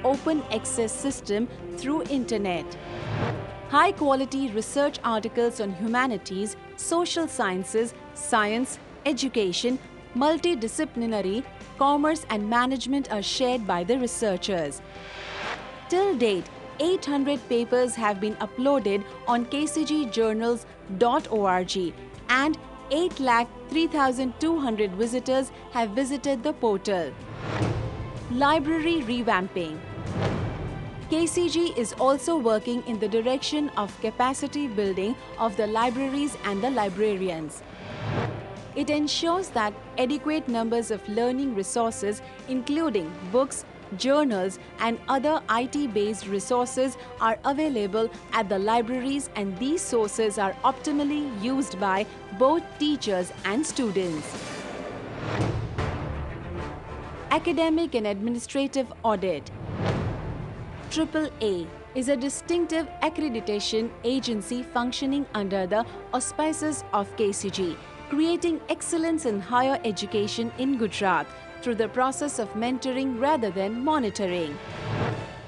open access system through internet. High-quality research articles on humanities, social sciences, science, education, multidisciplinary, commerce and management are shared by the researchers. Till date, 800 papers have been uploaded on kcgjournals.org and 8,03,200 visitors have visited the portal. Library revamping. KCG is also working in the direction of capacity building of the libraries and the librarians. It ensures that adequate numbers of learning resources, including books, journals and other IT-based resources are available at the libraries, and these sources are optimally used by both teachers and students. Academic and administrative audit. AAA is a distinctive accreditation agency functioning under the auspices of KCG, creating excellence in higher education in Gujarat through the process of mentoring rather than monitoring.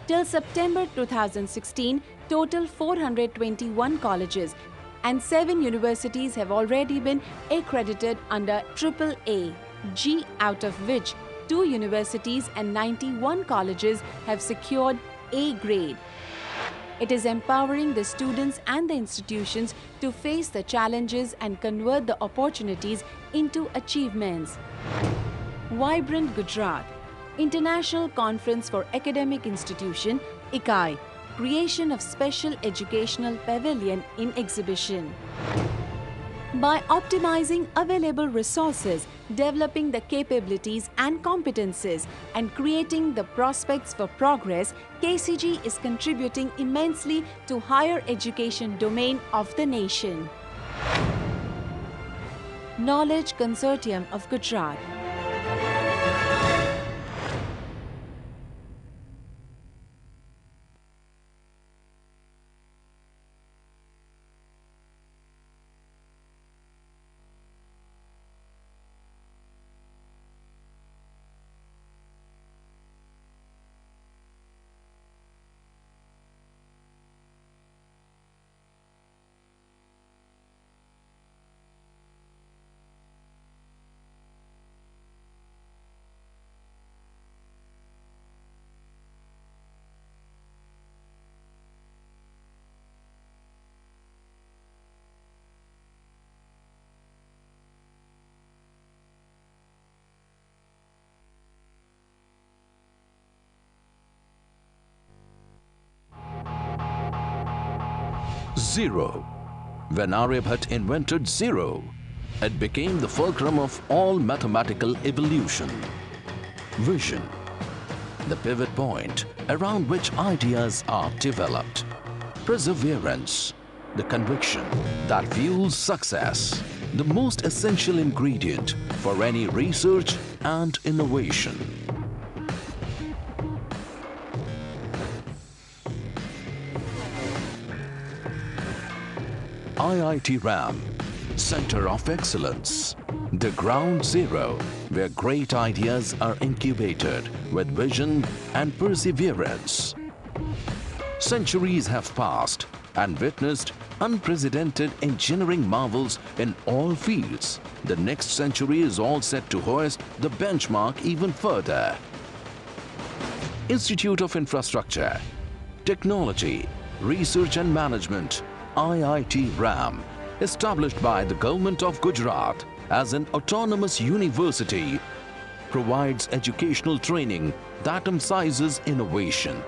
Till September 2016, total 421 colleges and 7 universities have already been accredited under AAA G, out of which 2 universities and 91 colleges have secured A grade. It is empowering the students and the institutions to face the challenges and convert the opportunities into achievements. Vibrant Gujarat International Conference for Academic Institution, ICAI, creation of Special Educational Pavilion in exhibition. By optimizing available resources, developing the capabilities and competences, and creating the prospects for progress, KCG is contributing immensely to higher education domain of the nation. Knowledge Consortium of Gujarat. Zero. When Aryabhat invented zero, it became the fulcrum of all mathematical evolution. Vision, the pivot point around which ideas are developed. Perseverance, the conviction that fuels success, the most essential ingredient for any research and innovation. IIT RAM, Center of Excellence, the ground zero where great ideas are incubated with vision and perseverance. Centuries have passed and witnessed unprecedented engineering marvels in all fields. The next century is all set to hoist the benchmark even further. Institute of Infrastructure, Technology, Research and Management, IIT RAM, established by the Government of Gujarat as an autonomous university, provides educational training that emphasizes innovation,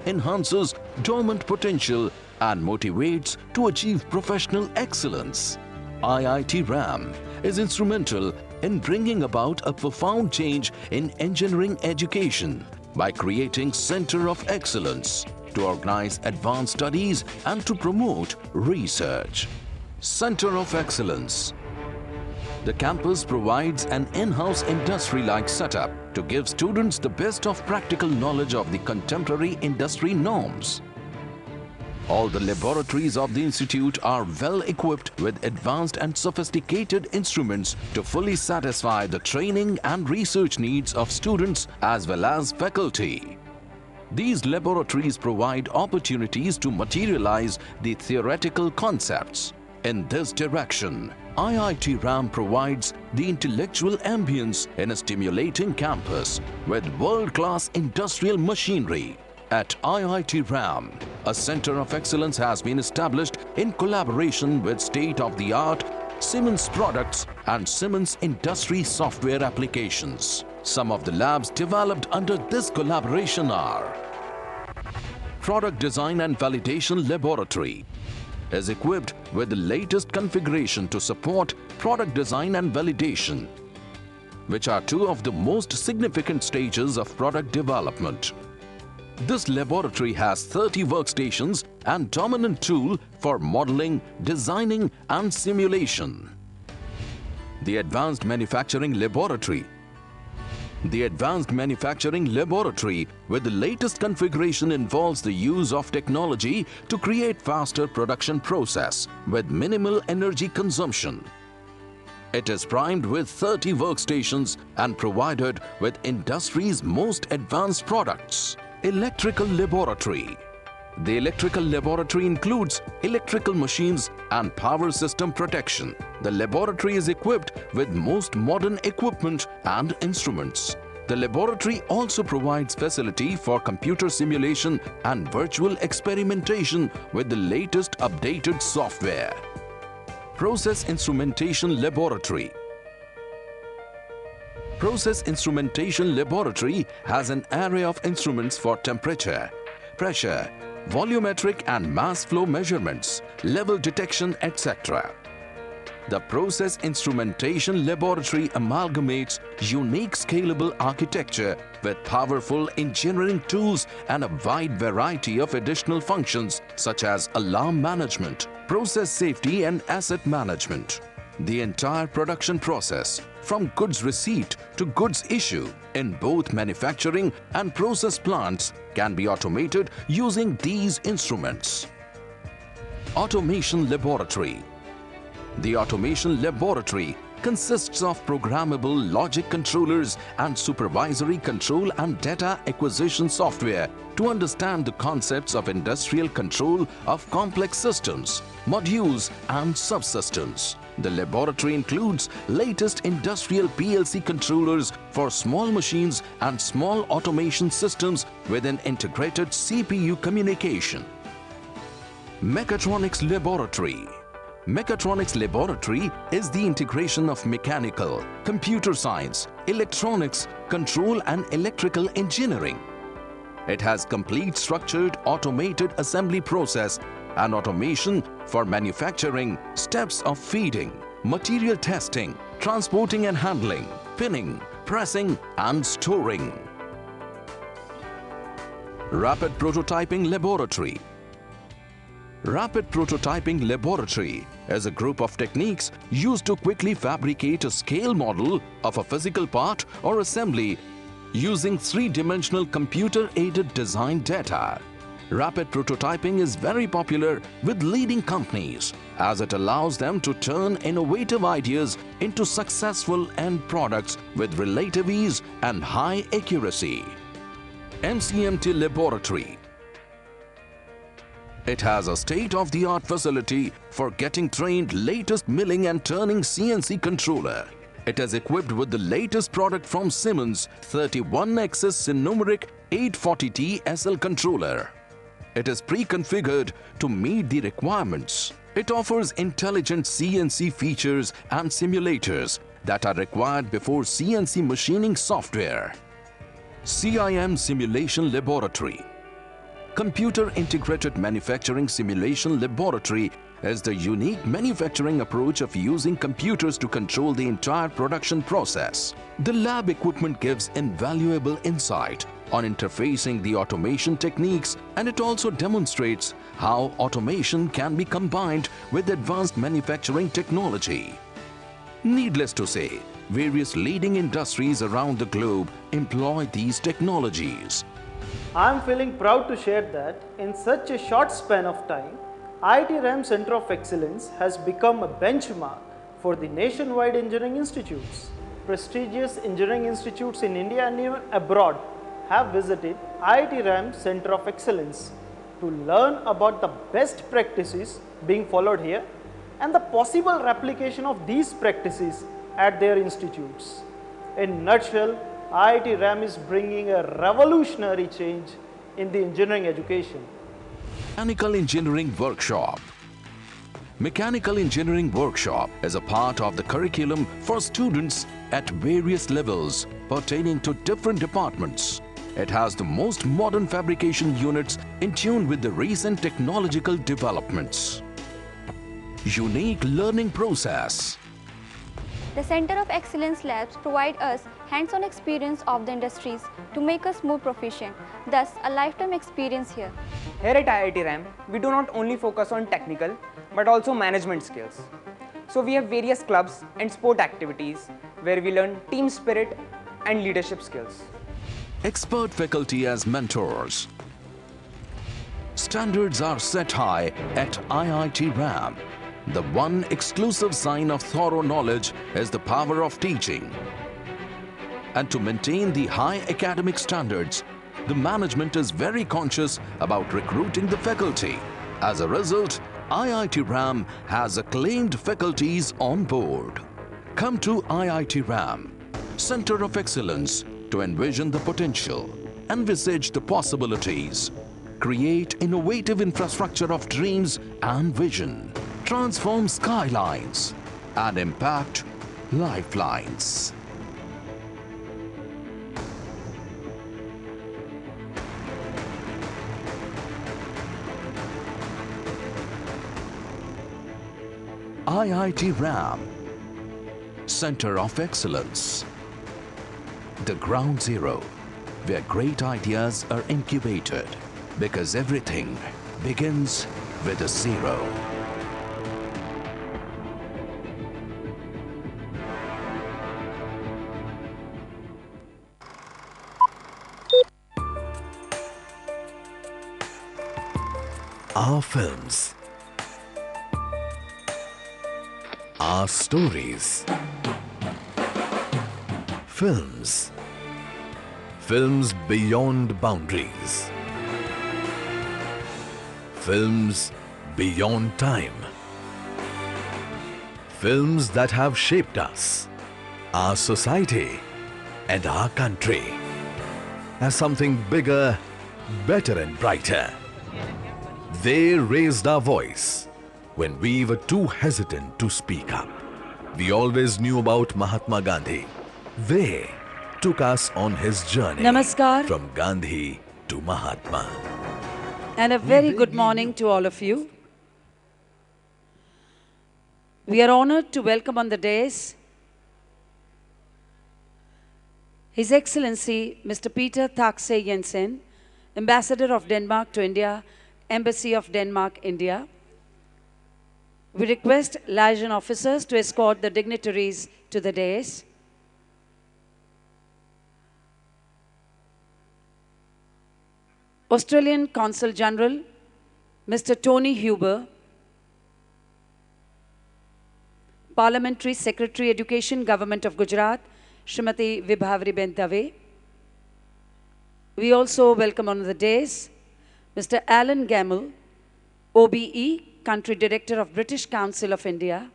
enhances dormant potential and motivates to achieve professional excellence. IIT RAM is instrumental in bringing about a profound change in engineering education by creating Center of Excellence to organize advanced studies and to promote research. Center of Excellence. The campus provides an in-house industry-like setup to give students the best of practical knowledge of the contemporary industry norms. All the laboratories of the institute are well equipped with advanced and sophisticated instruments to fully satisfy the training and research needs of students as well as faculty. These laboratories provide opportunities to materialize the theoretical concepts. In this direction, IIT RAM provides the intellectual ambience in a stimulating campus with world-class industrial machinery. At IIT RAM, a center of excellence has been established in collaboration with state-of-the-art Siemens products and Siemens industry software applications. Some of the labs developed under this collaboration are: Product Design and Validation Laboratory is equipped with the latest configuration to support product design and validation, which are two of the most significant stages of product development. This laboratory has 30 workstations and dominant tool for modeling, designing and simulation. The Advanced Manufacturing Laboratory. The Advanced Manufacturing Laboratory with the latest configuration involves the use of technology to create faster production process with minimal energy consumption. It is primed with 30 workstations and provided with industry's most advanced products. Electrical Laboratory. The Electrical Laboratory includes electrical machines and power system protection. The laboratory is equipped with most modern equipment and instruments. The laboratory also provides facility for computer simulation and virtual experimentation with the latest updated software. Process Instrumentation Laboratory. Process Instrumentation Laboratory has an array of instruments for temperature, pressure, volumetric and mass flow measurements, level detection, etc. The Process Instrumentation Laboratory amalgamates unique scalable architecture with powerful engineering tools and a wide variety of additional functions such as alarm management, process safety and asset management. The entire production process, from goods receipt to goods issue in both manufacturing and process plants, can be automated using these instruments. Automation Laboratory. The Automation Laboratory consists of programmable logic controllers and supervisory control and data acquisition software to understand the concepts of industrial control of complex systems, modules and subsystems. The laboratory includes latest industrial PLC controllers for small machines and small automation systems with an integrated CPU communication. Mechatronics Laboratory. Mechatronics Laboratory is the integration of mechanical, computer science, electronics, control and electrical engineering. It has complete structured automated assembly process and automation for manufacturing, steps of feeding, material testing, transporting and handling, pinning, pressing and storing. Rapid Prototyping Laboratory. Rapid Prototyping Laboratory is a group of techniques used to quickly fabricate a scale model of a physical part or assembly using three-dimensional computer-aided design data. Rapid prototyping is very popular with leading companies as it allows them to turn innovative ideas into successful end products with relative ease and high accuracy. MCMT Laboratory. It has a state-of-the-art facility for getting trained latest milling and turning CNC controller. It is equipped with the latest product from Siemens 31-axis numeric 840T SL controller. It is pre-configured to meet the requirements. It offers intelligent CNC features and simulators that are required before CNC machining software. CIM Simulation Laboratory. Computer Integrated Manufacturing Simulation Laboratory is the unique manufacturing approach of using computers to control the entire production process. The lab equipment gives invaluable insight on interfacing the automation techniques, and it also demonstrates how automation can be combined with advanced manufacturing technology. Needless to say, various leading industries around the globe employ these technologies. I am feeling proud to share that in such a short span of time, IIT RAM Center of Excellence has become a benchmark for the nationwide engineering institutes. Prestigious engineering institutes in India and even abroad have visited IIT RAM Center of Excellence to learn about the best practices being followed here and the possible replication of these practices at their institutes. In a nutshell, IIT RAM is bringing a revolutionary change in the engineering education. Mechanical Engineering Workshop. Mechanical Engineering Workshop is a part of the curriculum for students at various levels pertaining to different departments. It has the most modern fabrication units in tune with the recent technological developments. Unique learning process. The Center of Excellence Labs provide us hands-on experience of the industries to make us more proficient, thus a lifetime experience here. Here at IIT RAM, we do not only focus on technical but also management skills. So we have various clubs and sport activities where we learn team spirit and leadership skills. Expert faculty as mentors. Standards are set high at IIT RAM. The one exclusive sign of thorough knowledge is the power of teaching. And to maintain the high academic standards, the management is very conscious about recruiting the faculty. As a result, IIT RAM has acclaimed faculties on board. Come to IIT RAM, Center of Excellence, to envision the potential, envisage the possibilities, create innovative infrastructure of dreams and vision, transform skylines, and impact lifelines. IIT RAM, Center of Excellence, the ground zero where great ideas are incubated, because everything begins with a zero. Our films, our stories, films beyond boundaries, films beyond time, films that have shaped us, our society and our country as something bigger, better and brighter. They raised our voice when we were too hesitant to speak up. We always knew about Mahatma Gandhi. They took us on his journey. Namaskar. From Gandhi to Mahatma. And a very good morning to all of you. We are honored to welcome on the dais His Excellency Mr. Peter Thaksay Jensen, Ambassador of Denmark to India, Embassy of Denmark, India. We request liaison officers to escort the dignitaries to the dais. Australian Consul General, Mr. Tony Huber, Parliamentary Secretary Education, Government of Gujarat, Srimati Vibhavriben Dave. We also welcome on the dais Mr. Alan Gamble, OBE, Country Director of British Council of India,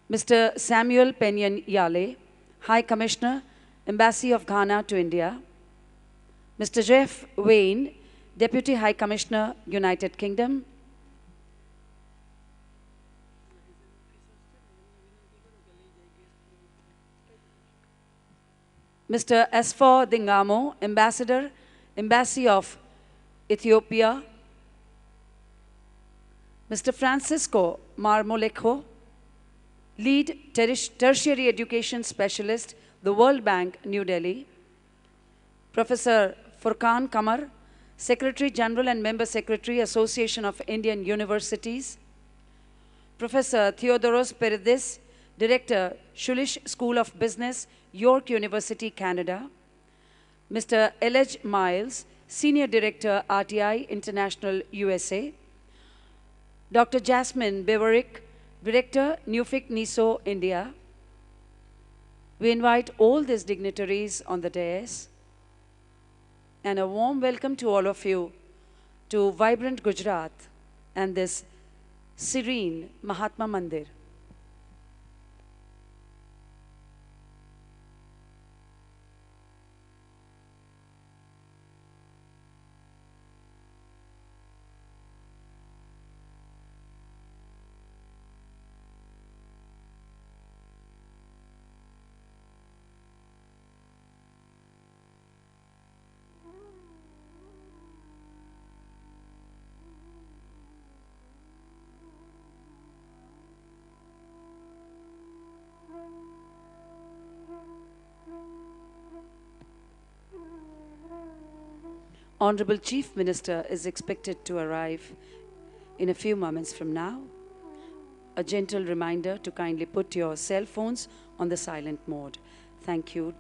Mr. Samuel Penyon Yale, High Commissioner, Embassy of Ghana to India, Mr. Jeff Wayne, Deputy High Commissioner, United Kingdom, Mr. Asfor Dingamo, Ambassador, Embassy of Ethiopia, Mr. Francisco Marmolejo, Lead Tertiary Education Specialist, the World Bank, New Delhi, Professor Furqan Qamar, Secretary General and Member Secretary, Association of Indian Universities, Professor Theodoros Peridis, Director, Schulich School of Business, York University, Canada, Mr. Elej Miles, Senior Director, RTI International, USA, Dr. Jasmine Beverick, Director, Nuffic NISO, India. We invite all these dignitaries on the dais. and a warm welcome to all of you to vibrant Gujarat and this serene Mahatma Mandir. Honorable Chief Minister is expected to arrive in a few moments from now. A gentle reminder to kindly put your cell phones on the silent mode. Thank you.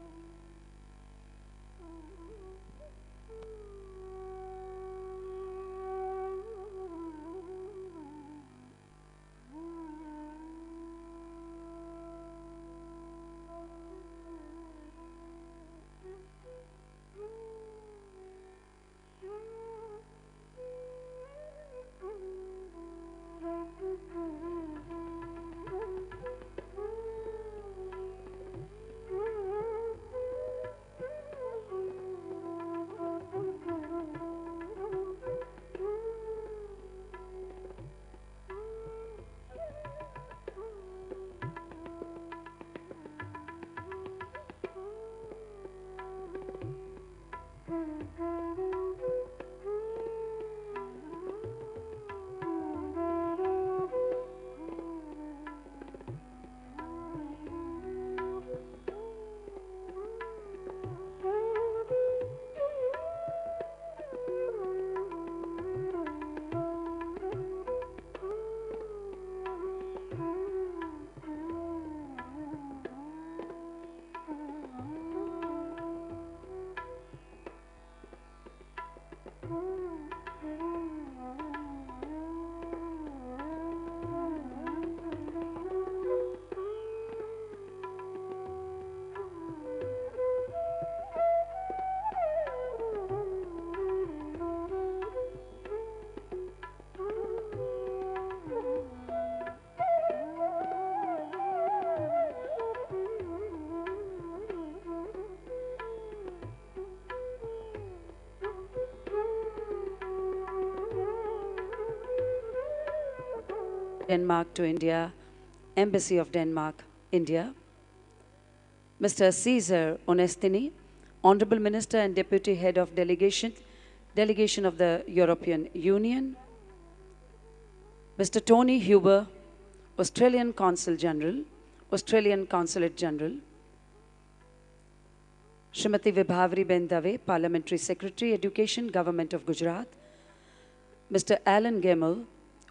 Denmark to India, Embassy of Denmark, India. Mr. Caesar Onestini, Honorable Minister and Deputy Head of Delegation of the European Union. Mr. Tony Huber, Australian Consul General, Australian Consulate General. Srimati Vibhavri Ben Dave, Parliamentary Secretary, Education, Government of Gujarat. Mr. Alan Gemmell,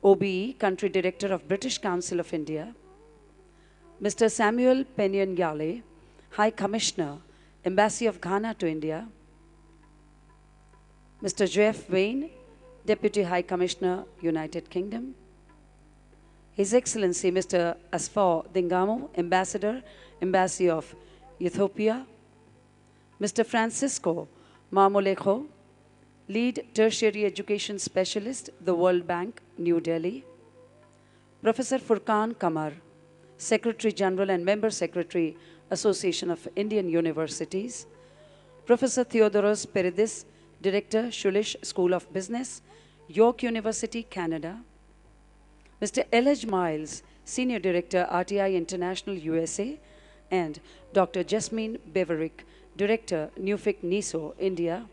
OBE, Country Director of British Council of India. Mr. Samuel Penyon Yale, High Commissioner, Embassy of Ghana to India. Mr. Jeff Wayne, Deputy High Commissioner, United Kingdom. His Excellency Mr. Asfaw Dingamo, Ambassador, Embassy of Ethiopia. Mr. Francisco Marmolejo, Lead Tertiary Education Specialist, the World Bank, New Delhi. Professor Furqan Kamar, Secretary General and Member Secretary, Association of Indian Universities. Professor Theodoros Peridis, Director, Shulish School of Business, York University, Canada. Mr. Elaj Miles, Senior Director, RTI International, USA. And Dr. Jasmine Beverick, Director, Nuffic NISO, India.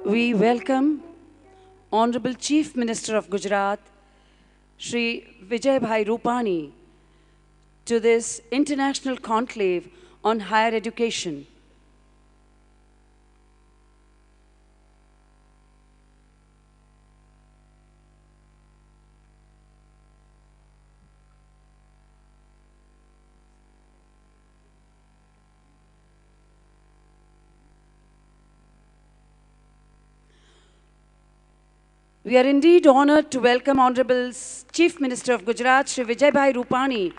we welcome Honorable Chief Minister of Gujarat, Shri Vijay Bhai Rupani, to this international conclave on higher education. We are indeed honored to welcome Honorable Chief Minister of Gujarat, Shri Vijay Bhai Rupani,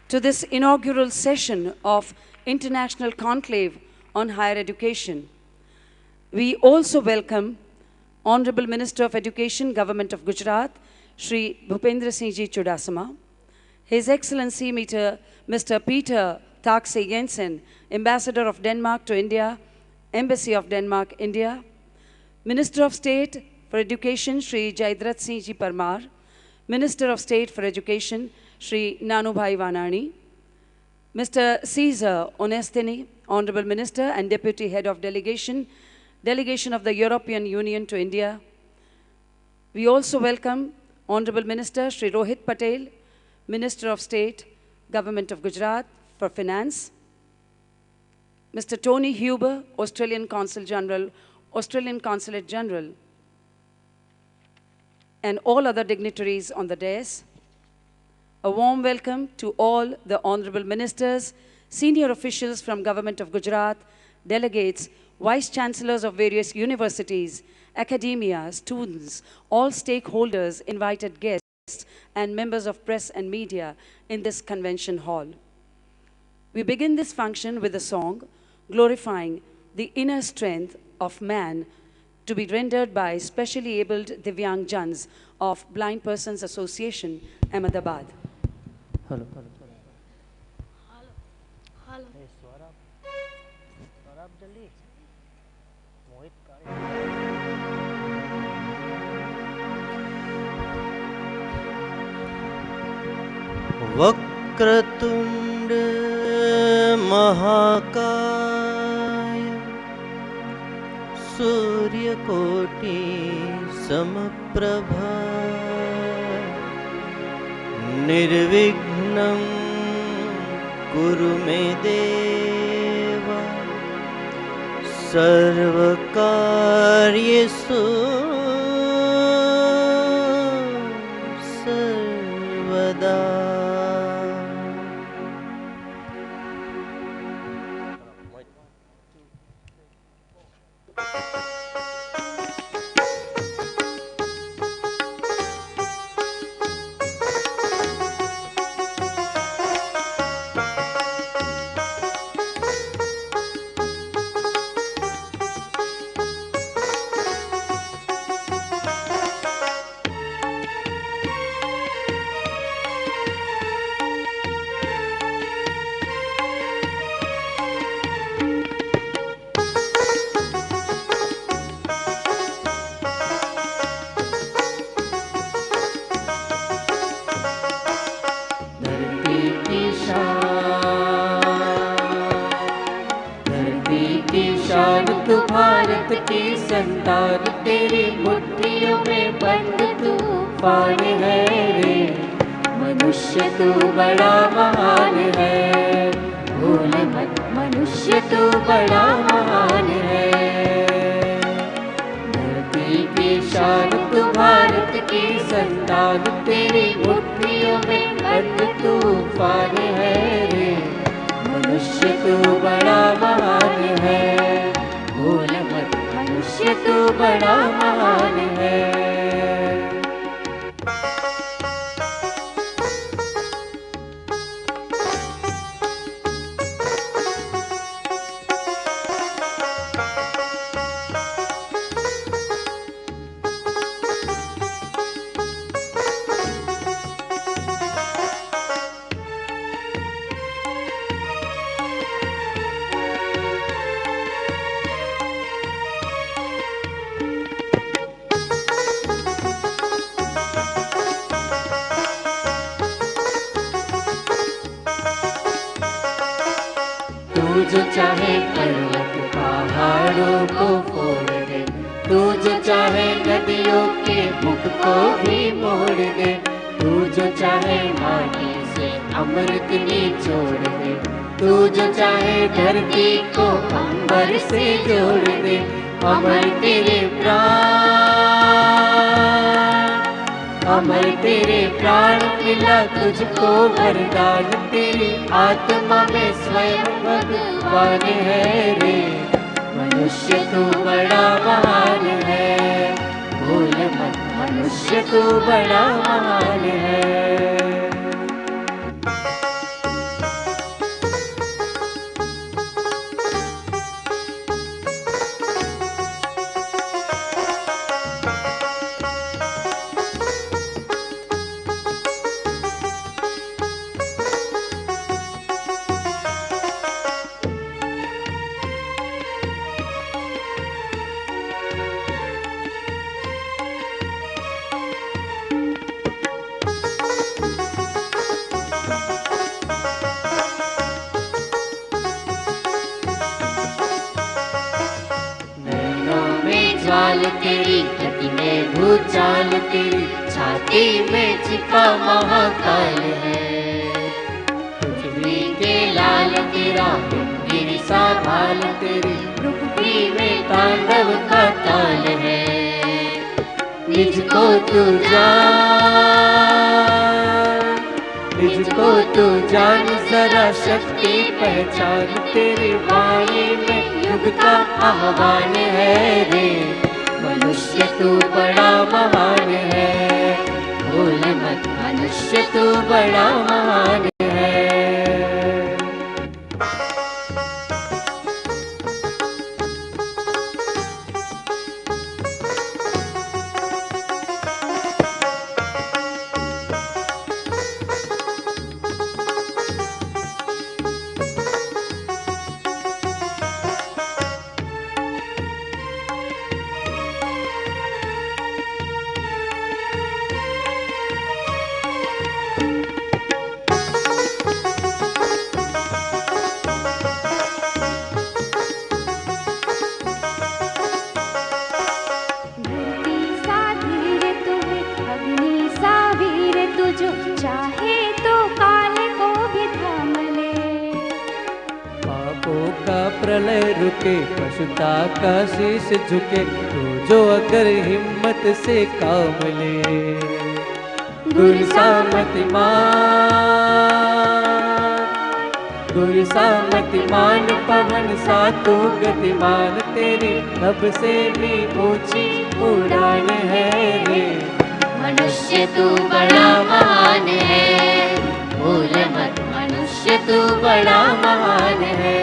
to this inaugural session of International Conclave on Higher Education. We also welcome Honorable Minister of Education, Government of Gujarat, Shri Bhupendra Singh Ji Chudasama, His Excellency Mr. Peter Takse Jensen, Ambassador of Denmark to India, Embassy of Denmark, India, Minister of State for Education, Shri Jaidrat Singh Ji Parmar, Minister of State for Education, Shri Nanubhai Vanani, Mr. Caesar Onestini, Honorable Minister and Deputy Head of Delegation of the European Union to India. We also welcome Honorable Minister Shri Rohit Patel, Minister of State, Government of Gujarat for Finance, Mr. Tony Huber, Australian Consulate General, and all other dignitaries on the dais. A warm welcome to all the honorable ministers, senior officials from Government of Gujarat, delegates, vice chancellors of various universities, academia, students, all stakeholders, invited guests, and members of press and media in this convention hall. We begin this function with a song glorifying the inner strength of man, to be rendered by specially abled Divyang Jans of Blind Persons Association, Ahmedabad. Hello. Vakratunda महाकाय सूर्यकोटि समप्रभा निर्विघ्नं कुरु मे देव सर्वकार्येषु सर्वदा। संतान तेरी मुट्ठियों में बंद तूफान है रे। मनुष्य तू बड़ा महान है, भूल मत मनुष्य तू बड़ा महान है। धरती की शान तू भारत की संतान तेरी मुट्ठियों में बंद तूफान है रे। मनुष्य तू बड़ा महान है, भूल मत मनुष्य तू बड़ा महान है। जो चाहे पर्वत पहाड़ पहाड़ों को फोड़ दे, तू जो चाहे नदियों के मुख को भी मोड़ दे, तू जो चाहे माटी से अमृत निचोड़ दे, तू जो चाहे धरती को अंबर से जोड़ दे, अमर तेरे प्राण, अमर तेरे प्राण मिला तुझको वरदान, तेरी आत्मा में स्वयं भगवान है रे। मनुष्य तू बड़ा महान है, भूल मत मनुष्य तू बड़ा महान है। चाल तेरी गति में भूचाल तेरी, छाती में छिपा महाकाल है। पृथ्वी के लाल तेरा गिरी सा भाल तेरी, पृथ्वी में तांडव का ताल है। निजको तू जान, निजको तू जान जरा शक्ति पहचान, तेरी वाणी में युग का आह्वान है रे। मनुष्य तू बड़ा महान है, भूल मत मनुष्य तू बड़ा महान है। प्रलय रुके पशुता का शीश झुके, तो जो अगर हिम्मत से काम ले। गुरु सामतिमान पवन सा तू गतिमान, तेरी नभ से भी ऊंची उड़ान है रे। मनुष्य तू बड़ा महान है, भूल मत मनुष्य तू बड़ा महान है।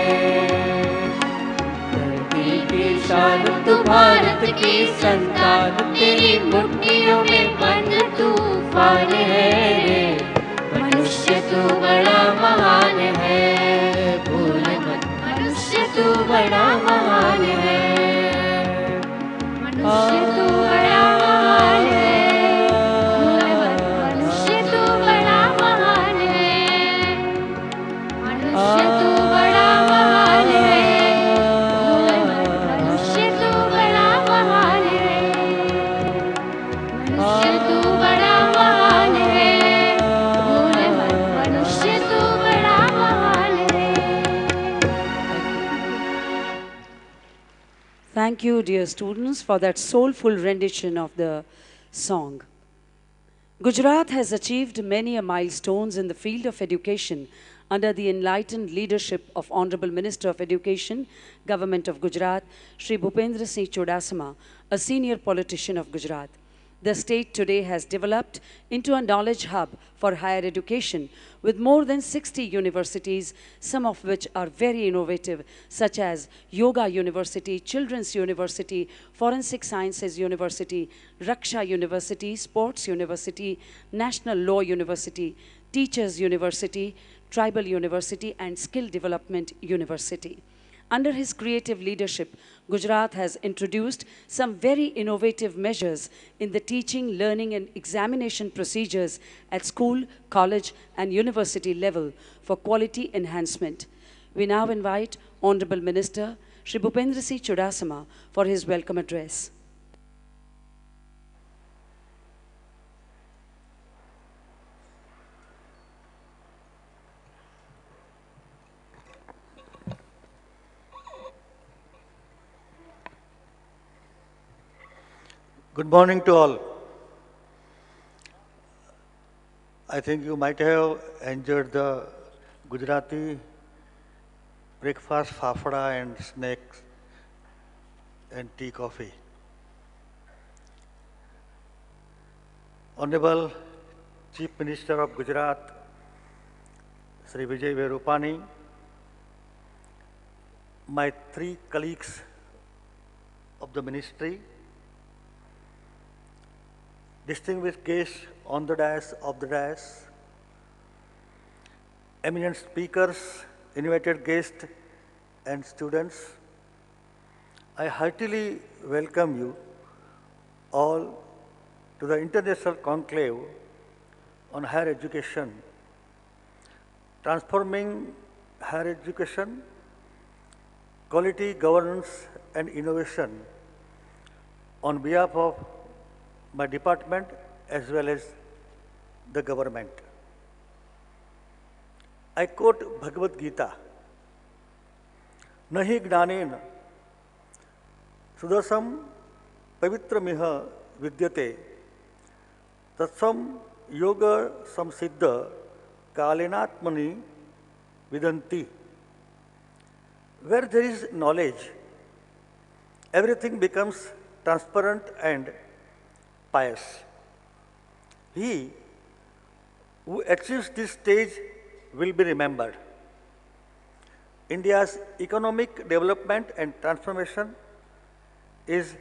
शान तू भारत की संतान, तेरी मुट्ठियों में बंद तूफान है रे। मनुष्य तू बड़ा महान है, भूल मत मनुष्य तू बड़ा महान है। मनुष्य तू बड़ा महान है, भूल मत मनुष्य तू बड़ा महान है। मनुष्य तू बड़ा महान है, Thank you, dear students, for that soulful rendition of the song. Gujarat has achieved many milestones in the field of education under the enlightened leadership of Honorable Minister of Education, Government of Gujarat, Shri Bhupendra Singh Chudasama, a senior politician of Gujarat. The state today has developed into a knowledge hub for higher education with more than 60 universities, some of which are very innovative, such as Yoga University, Children's University, Forensic Sciences University, Raksha University, Sports University, National Law University, Teachers University, Tribal University, and Skill Development University. Under his creative leadership, Gujarat has introduced some very innovative measures in the teaching, learning, and examination procedures at school, college, and university level for quality enhancement. We now invite Honorable Minister Shri Bhupendra Singh Chudasama, for his welcome address. Good morning to all. I think you might have enjoyed the Gujarati breakfast, fafda and snacks and tea, coffee. Honorable Chief Minister of Gujarat, Sri Vijay Rupani, my three colleagues of the ministry, distinguished guests on the dais, of the dais, eminent speakers, invited guests and students, I heartily welcome you all to the International Conclave on Higher Education, Transforming Higher Education, Quality, Governance and Innovation on behalf of my department as well as the government. I quote Bhagavad Gita, Nahi Gnanen Sudasam Pavitramiha Vidyate Tatsam Yoga Samsiddha Kalenatmani Vidanti. Where there is knowledge, everything becomes transparent and pious. He who achieves this stage will be remembered. India's economic development and transformation is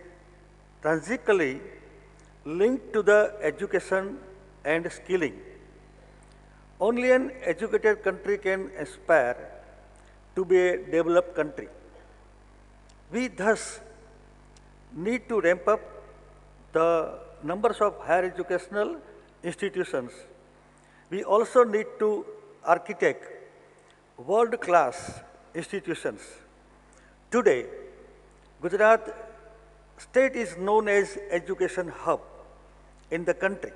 transically linked to the education and skilling. Only an educated country can aspire to be a developed country. We thus need to ramp up the numbers of higher educational institutions. We also need to architect world-class institutions. Today, Gujarat state is known as education hub in the country.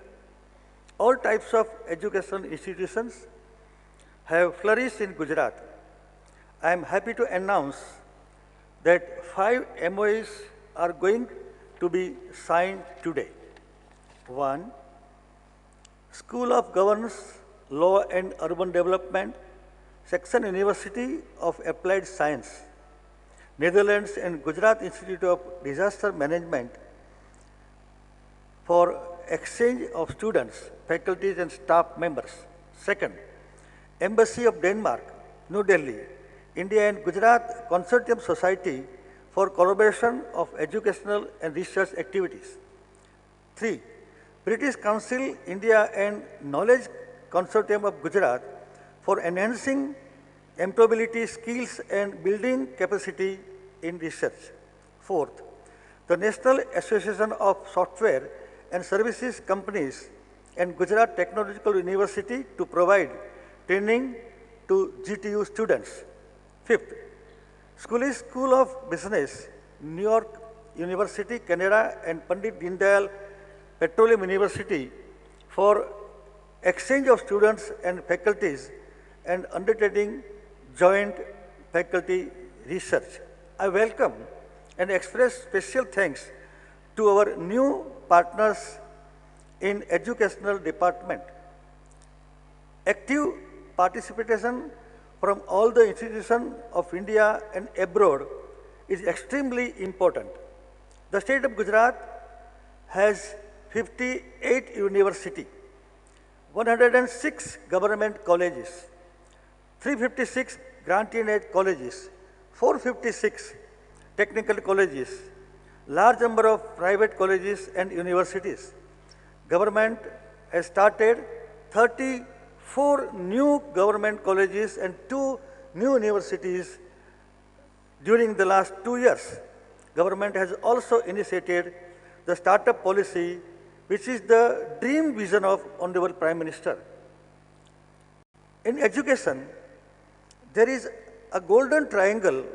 All types of educational institutions have flourished in Gujarat. I am happy to announce that 5 MOUs are going to be signed today. 1. School of Governance, Law and Urban Development, Section University of Applied Science, Netherlands and Gujarat Institute of Disaster Management for exchange of students, faculties and staff members. Second, Embassy of Denmark, New Delhi, India and Gujarat Consortium Society for collaboration of educational and research activities. 3. British Council, India and Knowledge Consortium of Gujarat for enhancing employability skills and building capacity in research. 4th, the National Association of Software and Services Companies and Gujarat Technological University to provide training to GTU students. 5th, School of Business, New York University, Canada and Pandit Dindayal Petroleum University for exchange of students and faculties and undertaking joint faculty research. I welcome and express special thanks to our new partners in educational department. Active participation from all the institutions of India and abroad is extremely important. The state of Gujarat has 58 universities, 106 government colleges, 356 grant-in-aid colleges, 456 technical colleges, large number of private colleges and universities. Government has started 34 new government colleges and 2 new universities during the last 2 years. Government has also initiated the startup policy, which is the dream vision of Honorable Prime Minister. In education, there is a golden triangle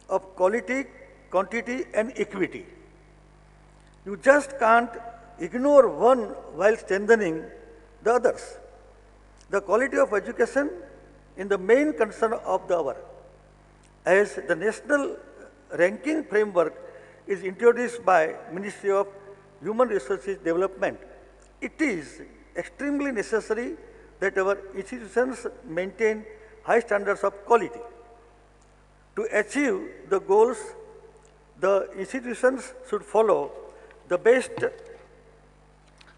of quality, quantity and equity. You just can't ignore one while strengthening the others. The quality of education is the main concern of the hour. As the national ranking framework is introduced by Ministry of Human Resources Development, it is extremely necessary that our institutions maintain high standards of quality. To achieve the goals, the institutions should follow the best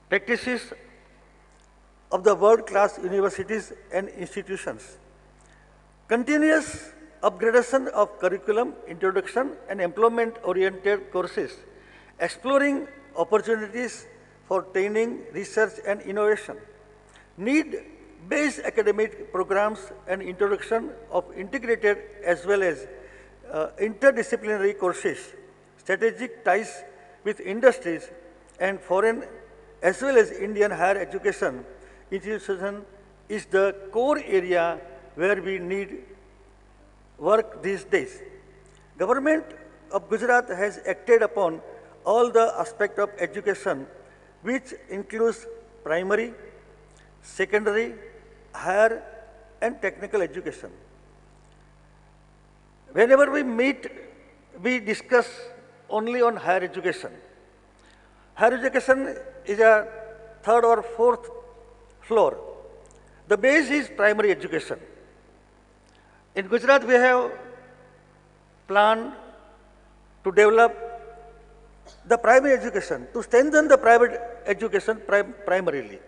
practices of the world-class universities and institutions. Continuous upgradation of curriculum, introduction and employment-oriented courses, exploring opportunities for training, research and innovation. Need-based academic programs and introduction of integrated as well as interdisciplinary courses, strategic ties with industries and foreign as well as Indian higher education institution is the core area where we need work these days. Government of Gujarat has acted upon all the aspects of education, which includes primary, secondary, higher and technical education. Whenever we meet, we discuss only on higher education. Higher education is a third or fourth floor. The base is primary education. In Gujarat, we have planned to develop the primary education, to strengthen the private education primarily.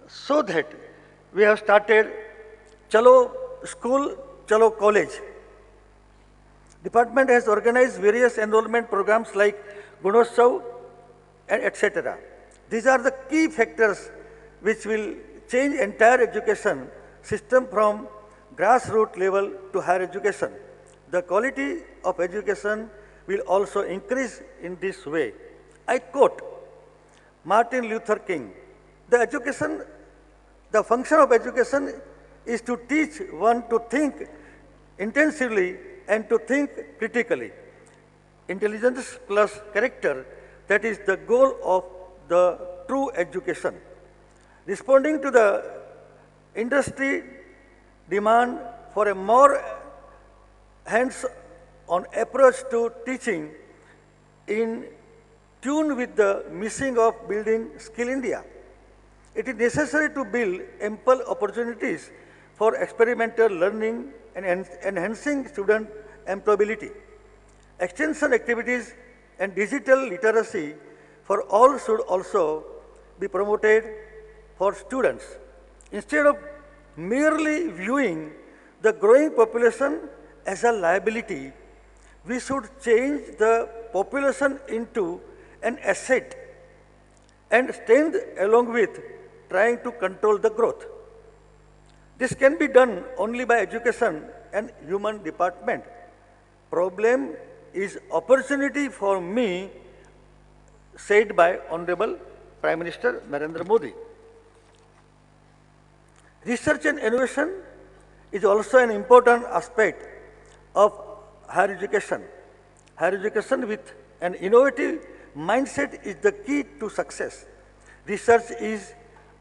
So that we have started Chalo School, Chalo College. Department has organized various enrollment programs like Gunotsav and etc. These are the key factors which will change entire education system from grassroots level to higher education. The quality of education will also increase in this way. I quote Martin Luther King, the function of education is to teach one to think intensively and to think critically. Intelligence plus character, that is the goal of the true education. Responding to the industry demand for a more hands-on approach to teaching in tune with the mission of building Skill India, it is necessary to build ample opportunities for experimental learning and enhancing student employability. Extension activities and digital literacy for all should also be promoted for students. Instead of merely viewing the growing population as a liability, we should change the population into an asset and stand along with trying to control the growth. This can be done only by education and human department. Problem is opportunity for me, said by Honorable Prime Minister Narendra Modi. Research and innovation is also an important aspect of higher education. Higher education with an innovative mindset is the key to success. Research is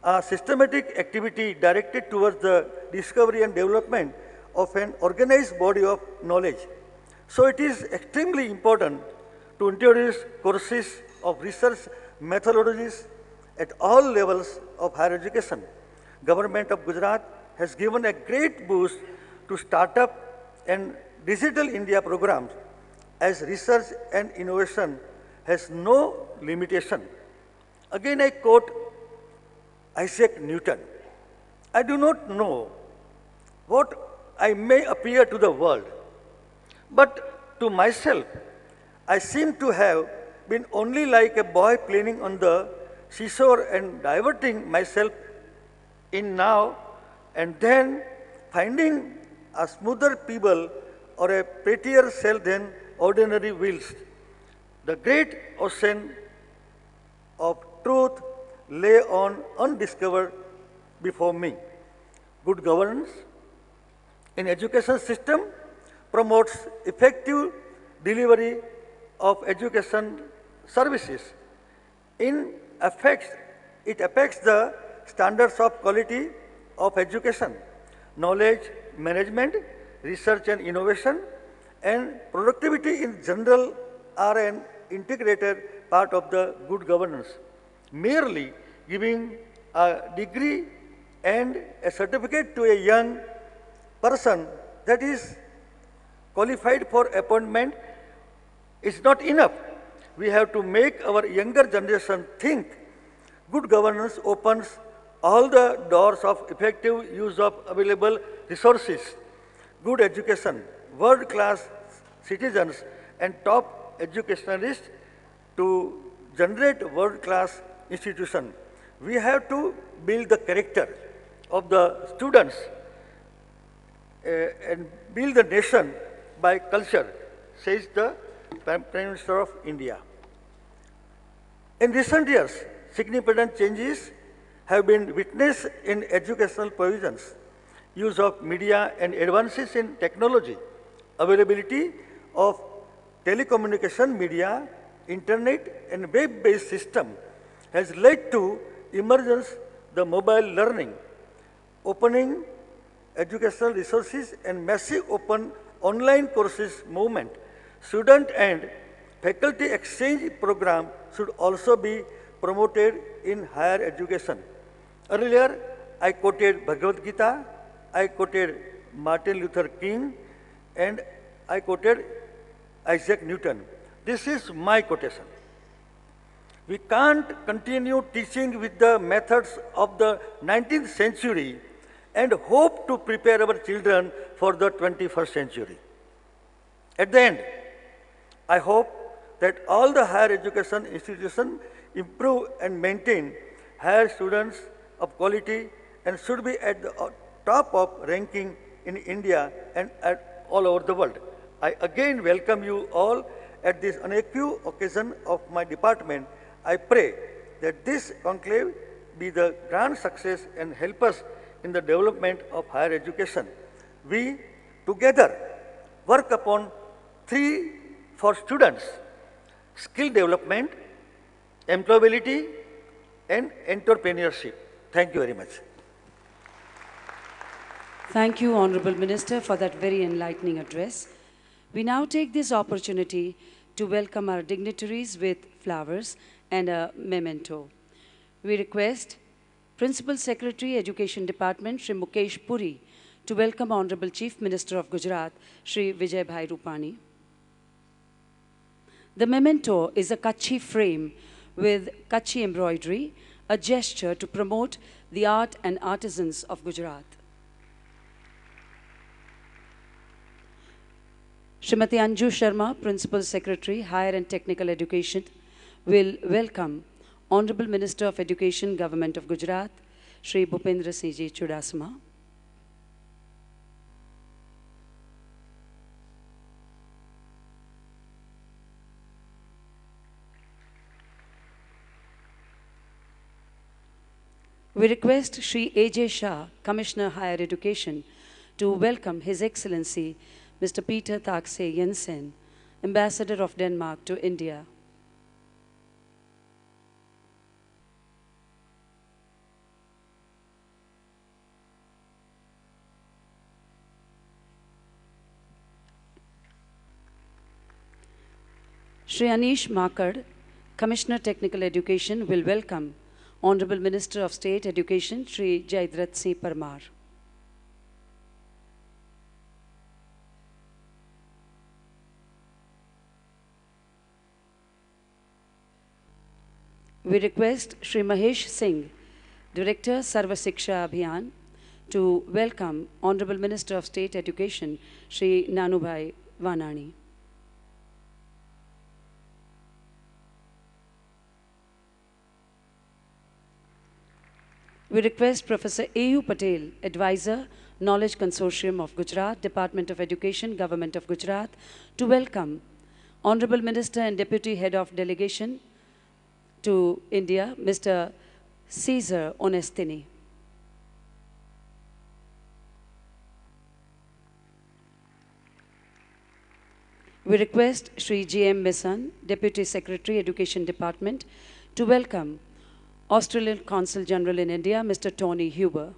a systematic activity directed towards the discovery and development of an organized body of knowledge. So it is extremely important to introduce courses of research methodologies at all levels of higher education. Government of Gujarat has given a great boost to startup and digital India programs as research and innovation has no limitation. Again, I quote Isaac Newton. I do not know what I may appear to the world, but to myself, I seem to have been only like a boy playing on the seashore and diverting myself in now and then, finding a smoother pebble or a prettier sail than ordinary wheels. The great ocean of truth lay on undiscovered before me. Good governance in education system promotes effective delivery of education services. It affects the standards of quality of education, knowledge management, research and innovation, and productivity in general are an integrated part of the good governance. Merely giving a degree and a certificate to a young person that is qualified for appointment is not enough. We have to make our younger generation think. Good governance opens all the doors of effective use of available resources, good education, world-class citizens, and top educationalists to generate world-class institutions. We have to build the character of the students and build the nation by culture, says the Prime Minister of India. In recent years, significant changes have been witnessed in educational provisions, use of media and advances in technology, availability of telecommunication media, internet and web-based system has led to emergence the mobile learning, opening educational resources and massive open online courses movement. Student and faculty exchange program should also be promoted in higher education. Earlier, I quoted Bhagavad Gita, I quoted Martin Luther King, and I quoted Isaac Newton. This is my quotation. We can't continue teaching with the methods of the 19th century and hope to prepare our children for the 21st century. At the end, I hope that all the higher education institutions improve and maintain higher students of quality and should be at the top of ranking in India and at all over the world. I again welcome you all at this unequivocal occasion of my department. I pray that this conclave be the grand success and help us in the development of higher education. We together work upon three for students: skill development, employability, and entrepreneurship. Thank you very much. Thank you, Honorable Minister, for that very enlightening address. We now take this opportunity to welcome our dignitaries with flowers and a memento. We request Principal Secretary, Education Department, Shri Mukesh Puri, to welcome Honorable Chief Minister of Gujarat, Shri Vijay Bhai Rupani. The memento is a Kutchi frame with Kutchi embroidery, a gesture to promote the art and artisans of Gujarat. Srimati Anju Sharma, Principal Secretary, Higher and Technical Education, will welcome Honorable Minister of Education, Government of Gujarat, Shri Bhupendra Singh Ji Chudasama. We request Shri A.J. Shah, Commissioner Higher Education, to welcome His Excellency Mr. Peter Takse Jensen, Ambassador of Denmark to India. Shri Anish Makad, Commissioner Technical Education, will welcome Honorable Minister of State Education, Shri Jaidrat Singh Parmar. We request Shri Mahesh Singh, Director Sarva Siksha Abhiyan, to welcome Honorable Minister of State Education, Shri Nanubhai Vanani. We request Professor A.U. Patel, Advisor, Knowledge Consortium of Gujarat, Department of Education, Government of Gujarat, to welcome Honorable Minister and Deputy Head of Delegation to India, Mr. Caesar Onestini. We request Shri G.M. Missan, Deputy Secretary, Education Department, to welcome Australian Consul General in India, Mr. Tony Huber.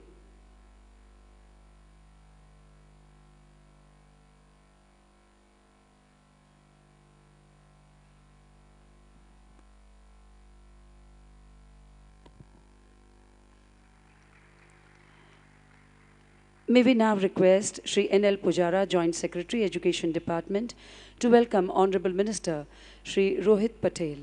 May we now request Shri N.L. Pujara, Joint Secretary, Education Department, to welcome Honorable Minister Shri Rohit Patel.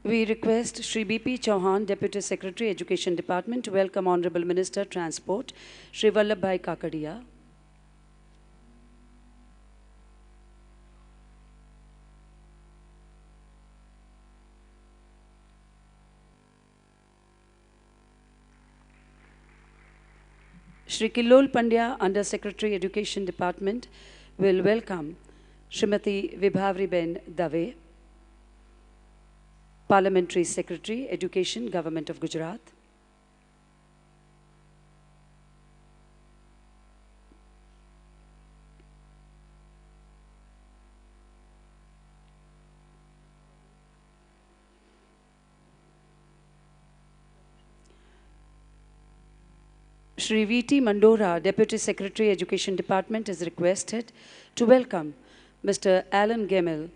We request Shri B.P. Chauhan, Deputy Secretary, Education Department, to welcome Honorable Minister, Transport, Shri Vallabhbhai Kakadia. Shri Killol Pandya, Under Secretary, Education Department, will welcome Srimati Vibhavriben Dave, Parliamentary Secretary, Education, Government of Gujarat. Shri V.T. Mandora, Deputy Secretary, Education Department, is requested to welcome Mr. Alan Gemmell,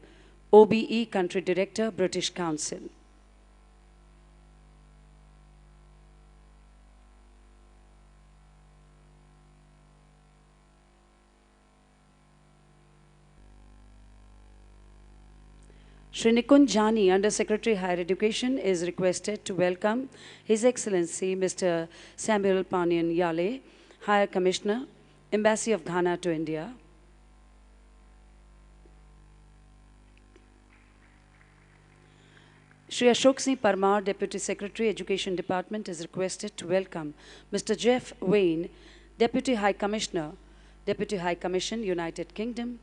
OBE Country Director, British Council. Shri Nikunj Jani, Under Secretary Higher Education, is requested to welcome His Excellency Mr. Samuel Panyan Yale, Higher Commissioner, Embassy of Ghana to India. Shri Ashok Singh Parmar, Deputy Secretary, Education Department, is requested to welcome Mr. Jeff Wayne, Deputy High Commissioner, Deputy High Commission, United Kingdom.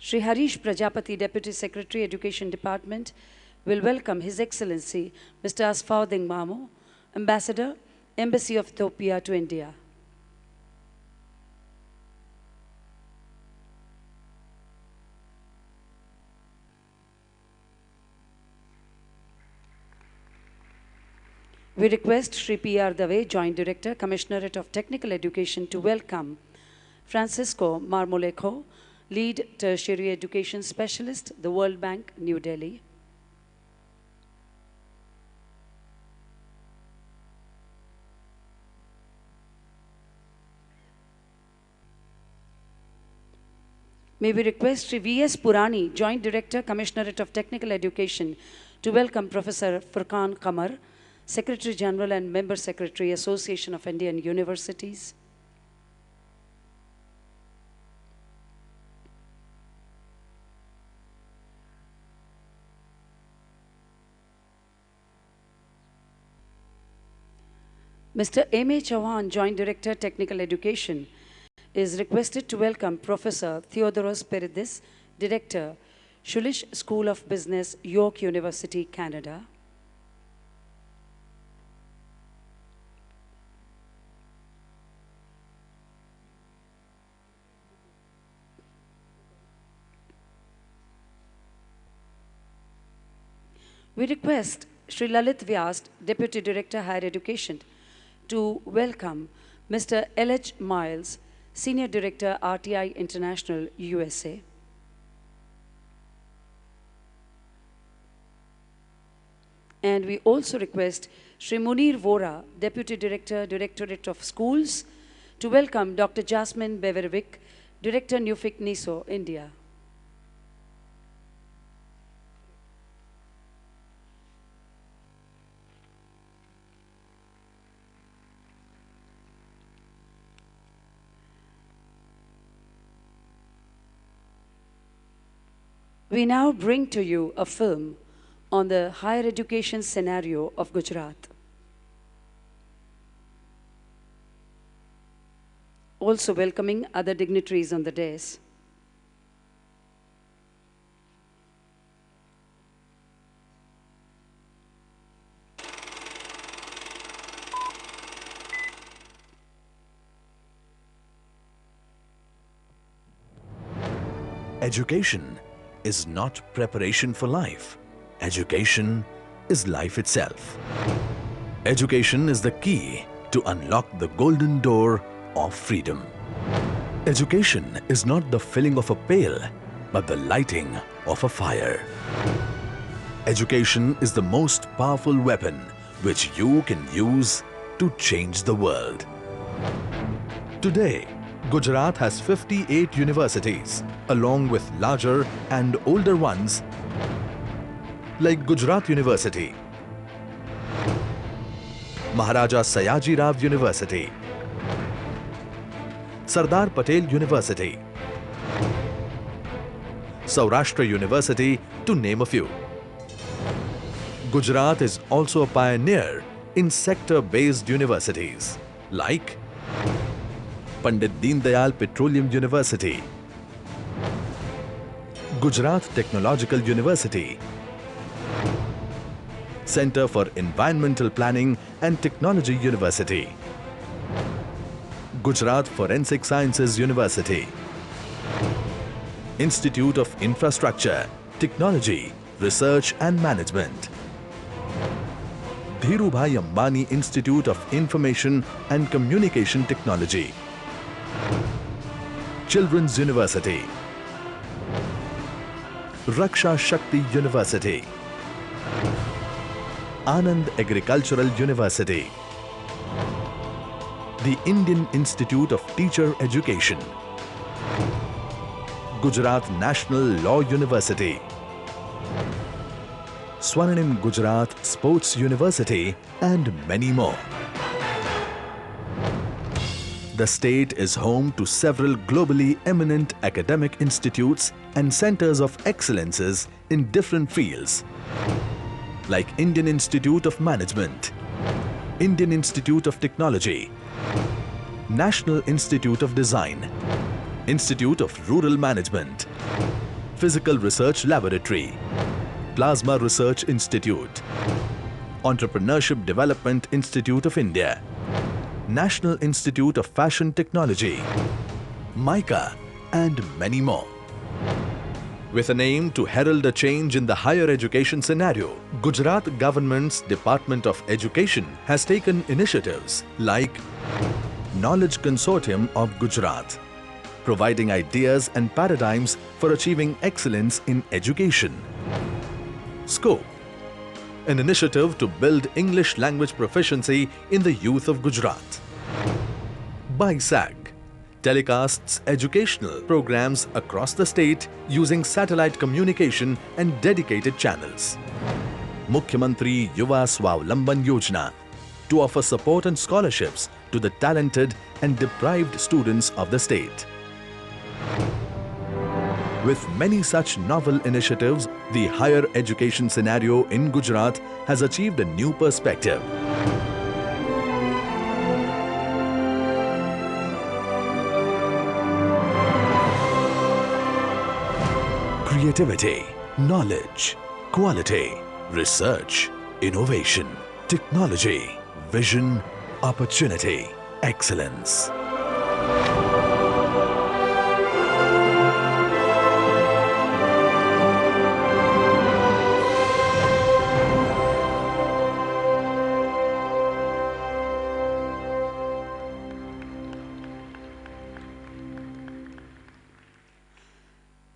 Shri Harish Prajapati, Deputy Secretary, Education Department, will welcome His Excellency Mr. Asfaudin Mamu, Ambassador, Embassy of Ethiopia to India. We request Shri P.R. Dave, Joint Director, Commissionerate of Technical Education, to welcome Francisco Marmolejo, Lead Tertiary Education Specialist, the World Bank, New Delhi. May we request Shri V.S. Purani, Joint Director, Commissionerate of Technical Education, to welcome Professor Furqan Qamar, Secretary General and Member Secretary, Association of Indian Universities. Mr. M.A. Chauhan, Joint Director, Technical Education, is requested to welcome Professor Theodoros Peridis, Director, Schulich School of Business, York University, Canada. We request Shri Lalit Vyas, Deputy Director, Higher Education, to welcome Mr. L.H. Miles, Senior Director, RTI International, USA. And we also request Shri Munir Vora, Deputy Director, Directorate of Schools, to welcome Dr. Jasmine Beverwick, Director, Nuffic NISO, India. We now bring to you a film on the higher education scenario of Gujarat. also welcoming other dignitaries on the dais. Education is not preparation for life. Education is life itself. Education is the key to unlock the golden door of freedom. Education is not the filling of a pail, but the lighting of a fire. Education is the most powerful weapon which you can use to change the world. Today, Gujarat has 58 universities, along with larger and older ones like Gujarat University, Maharaja Sayaji Rao University, Sardar Patel University, Saurashtra University, to name a few. Gujarat is also a pioneer in sector-based universities like Pandit Deen Dayal Petroleum University, Gujarat Technological University, Center for Environmental Planning and Technology University, Gujarat Forensic Sciences University, Institute of Infrastructure, Technology, Research and Management, Dhirubhai Ambani Institute of Information and Communication Technology, Children's University, Raksha Shakti University, Anand Agricultural University, the Indian Institute of Teacher Education, Gujarat National Law University, Swarnim Gujarat Sports University, and many more. The state is home to several globally eminent academic institutes and centers of excellences in different fields, like Indian Institute of Management, Indian Institute of Technology, National Institute of Design, Institute of Rural Management, Physical Research Laboratory, Plasma Research Institute, Entrepreneurship Development Institute of India, National Institute of Fashion Technology, MICA, and many more. With an aim to herald a change in the higher education scenario, Gujarat government's Department of Education has taken initiatives like Knowledge Consortium of Gujarat, providing ideas and paradigms for achieving excellence in education. Scope, an initiative to build English language proficiency in the youth of Gujarat. BISAG telecasts educational programs across the state using satellite communication and dedicated channels. Mukhyamantri Yuva Swavlamban Yojana to offer support and scholarships to the talented and deprived students of the state. With many such novel initiatives, the higher education scenario in Gujarat has achieved a new perspective. Creativity, knowledge, quality, research, innovation, technology, vision, opportunity, excellence.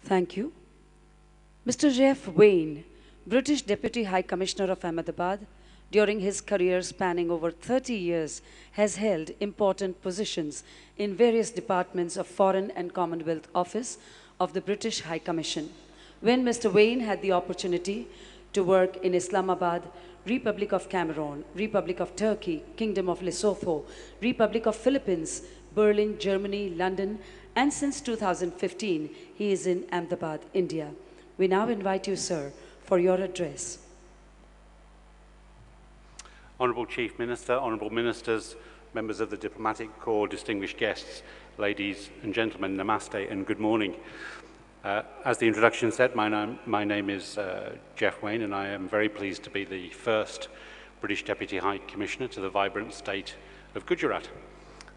Thank you. Mr. Jeff Wayne, British Deputy High Commissioner of Ahmedabad, during his career spanning over 30 years, has held important positions in various departments of Foreign and Commonwealth Office of the British High Commission. When Mr. Wayne had the opportunity to work in Islamabad, Republic of Cameroon, Republic of Turkey, Kingdom of Lesotho, Republic of Philippines, Berlin, Germany, London, and since 2015, he is in Ahmedabad, India. We now invite you, sir, for your address. Honourable Chief Minister, Honourable Ministers, members of the Diplomatic Corps, distinguished guests, ladies and gentlemen, namaste and good morning. As the introduction said, my name is Jeff Wayne, and I am very pleased to be the first British Deputy High Commissioner to the vibrant state of Gujarat.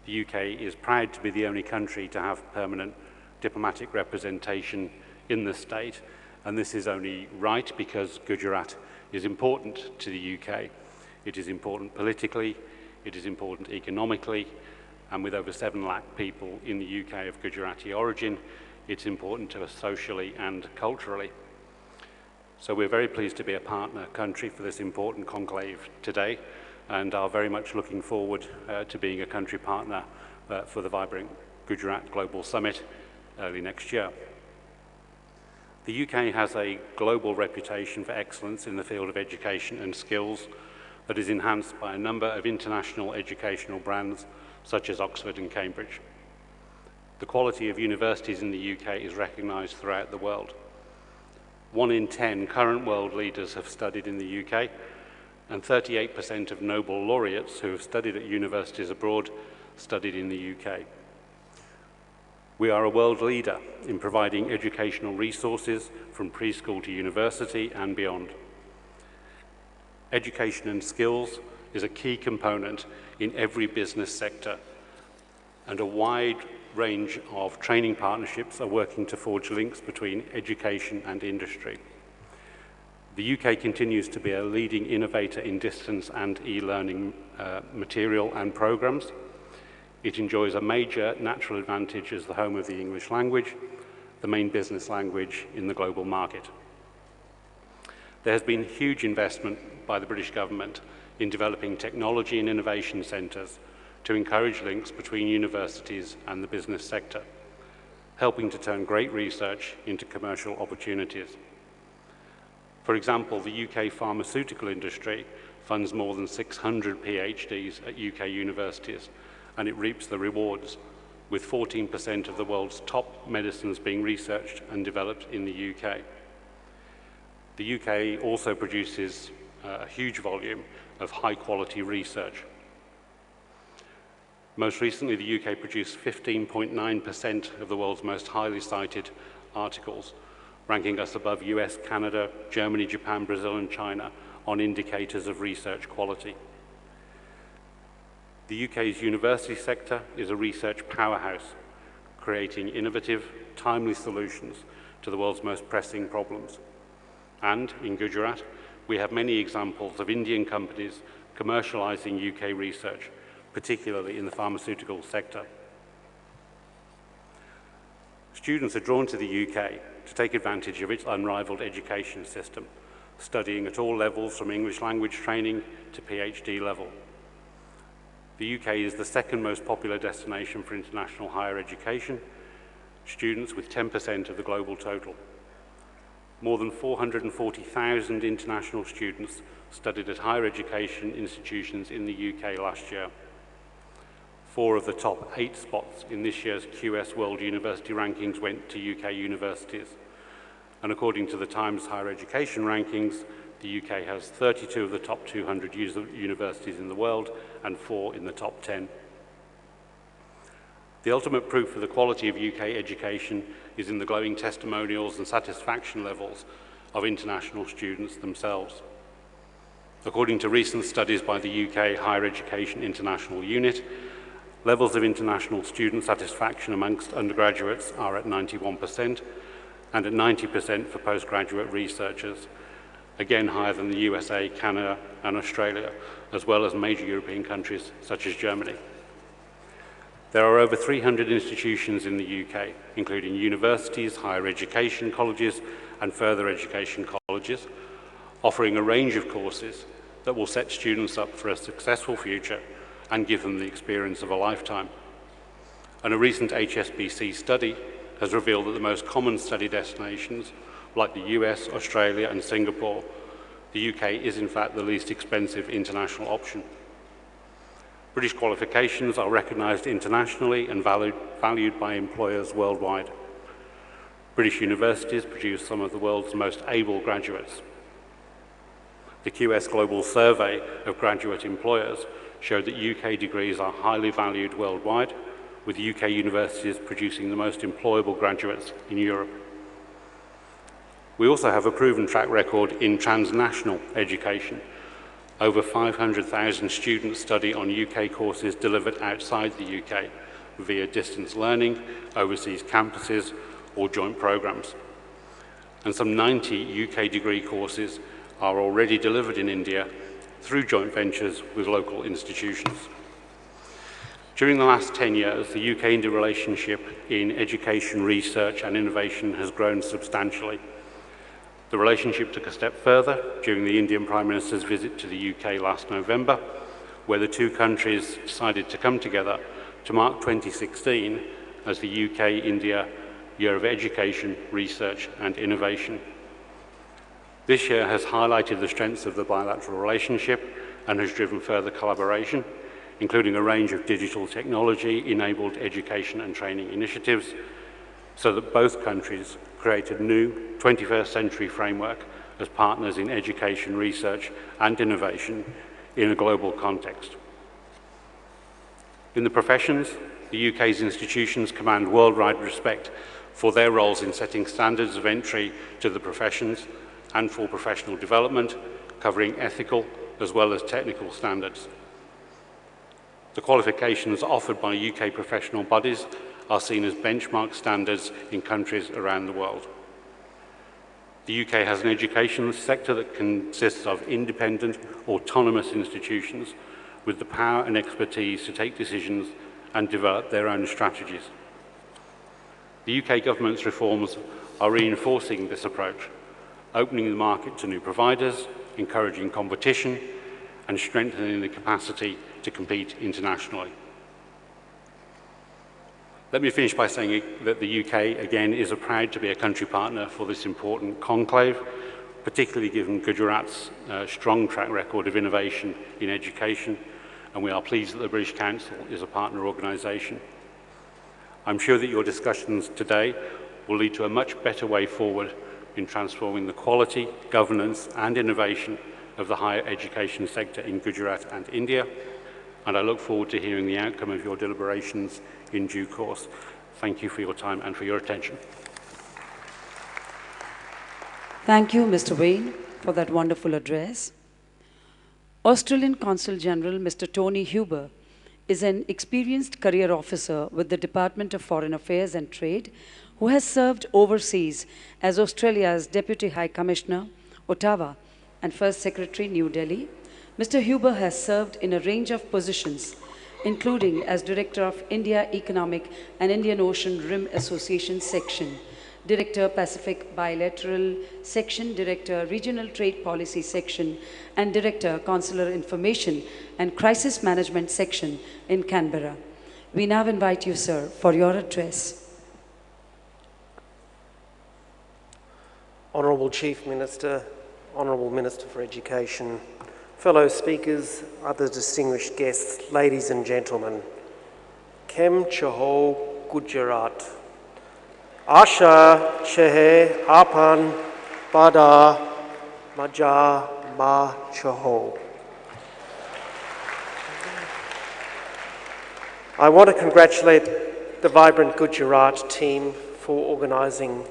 The UK is proud to be the only country to have permanent diplomatic representation in the state, and this is only right because Gujarat is important to the UK. It is important politically, it is important economically, and with over 7 lakh people in the UK of Gujarati origin, it's important to us socially and culturally. So we're very pleased to be a partner country for this important conclave today, and are very much looking forward to being a country partner for the vibrant Gujarat Global Summit early next year. The UK has a global reputation for excellence in the field of education and skills that is enhanced by a number of international educational brands such as Oxford and Cambridge. The quality of universities in the UK is recognised throughout the world. 1 in 10 current world leaders have studied in the UK, and 38% of Nobel laureates who have studied at universities abroad studied in the UK. We are a world leader in providing educational resources from preschool to university and beyond. Education and skills is a key component in every business sector, and a wide range of training partnerships are working to forge links between education and industry. The UK continues to be a leading innovator in distance and e-learning material and programs. It enjoys a major natural advantage as the home of the English language, the main business language in the global market. There has been huge investment by the British government in developing technology and innovation centres to encourage links between universities and the business sector, helping to turn great research into commercial opportunities. For example, the UK pharmaceutical industry funds more than 600 PhDs at UK universities, and it reaps the rewards, with 14% of the world's top medicines being researched and developed in the UK. The UK also produces a huge volume of high-quality research. Most recently, the UK produced 15.9% of the world's most highly cited articles, ranking us above US, Canada, Germany, Japan, Brazil, and China on indicators of research quality. The UK's university sector is a research powerhouse, creating innovative, timely solutions to the world's most pressing problems. And in Gujarat, we have many examples of Indian companies commercializing UK research, particularly in the pharmaceutical sector. Students are drawn to the UK to take advantage of its unrivaled education system, studying at all levels from English language training to PhD level. The UK is the second most popular destination for international higher education, students with 10% of the global total. More than 440,000 international students studied at higher education institutions in the UK last year. 4 of the top 8 spots in this year's QS World University Rankings went to UK universities. And according to the Times Higher Education Rankings, the UK has 32 of the top 200 universities in the world and 4 in the top 10. The ultimate proof of the quality of UK education is in the glowing testimonials and satisfaction levels of international students themselves. According to recent studies by the UK Higher Education International Unit, levels of international student satisfaction amongst undergraduates are at 91% and at 90% for postgraduate researchers, again higher than the USA, Canada, and Australia, as well as major European countries such as Germany. There are over 300 institutions in the UK, including universities, higher education colleges, and further education colleges, offering a range of courses that will set students up for a successful future and give them the experience of a lifetime. And a recent HSBC study has revealed that the most common study destinations, like the US, Australia, and Singapore, the UK is in fact the least expensive international option. British qualifications are recognised internationally and valued by employers worldwide. British universities produce some of the world's most able graduates. The QS Global Survey of graduate employers showed that UK degrees are highly valued worldwide, with UK universities producing the most employable graduates in Europe. We also have a proven track record in transnational education. Over 500,000 students study on UK courses delivered outside the UK via distance learning, overseas campuses, or joint programs. And some 90 UK degree courses are already delivered in India through joint ventures with local institutions. During the last 10 years, the UK-India relationship in education, research and innovation has grown substantially. The relationship took a step further during the Indian Prime Minister's visit to the UK last November, where the two countries decided to come together to mark 2016 as the UK-India Year of Education, Research and Innovation. This year has highlighted the strengths of the bilateral relationship and has driven further collaboration, including a range of digital technology-enabled education and training initiatives, so that both countries create a new 21st century framework as partners in education, research and innovation in a global context. In the professions, the UK's institutions command worldwide respect for their roles in setting standards of entry to the professions and for professional development, covering ethical as well as technical standards. The qualifications offered by UK professional bodies are seen as benchmark standards in countries around the world. The UK has an education sector that consists of independent, autonomous institutions with the power and expertise to take decisions and develop their own strategies. The UK government's reforms are reinforcing this approach, opening the market to new providers, encouraging competition, and strengthening the capacity to compete internationally. Let me finish by saying that the UK, again, is proud to be a country partner for this important conclave, particularly given Gujarat's strong track record of innovation in education, and we are pleased that the British Council is a partner organisation. I'm sure that your discussions today will lead to a much better way forward in transforming the quality, governance and innovation of the higher education sector in Gujarat and India, and I look forward to hearing the outcome of your deliberations in due course. Thank you for your time and for your attention. Thank you, Mr. Wayne, for that wonderful address. Australian Consul General Mr. Tony Huber is an experienced career officer with the Department of Foreign Affairs and Trade who has served overseas as Australia's Deputy High Commissioner, Ottawa, and First Secretary, New Delhi. Mr. Huber has served in a range of positions, including as Director of India Economic and Indian Ocean Rim Association Section, Director Pacific Bilateral Section, Director Regional Trade Policy Section, and Director Consular Information and Crisis Management Section in Canberra. We now invite you, sir, for your address. Honourable Chief Minister, Honourable Minister for Education, fellow speakers, other distinguished guests, ladies and gentlemen, Kem Chaho Gujarat. Asha Chehe Apan Bada Maja Ma Chaho. I want to congratulate the vibrant Gujarat team for organising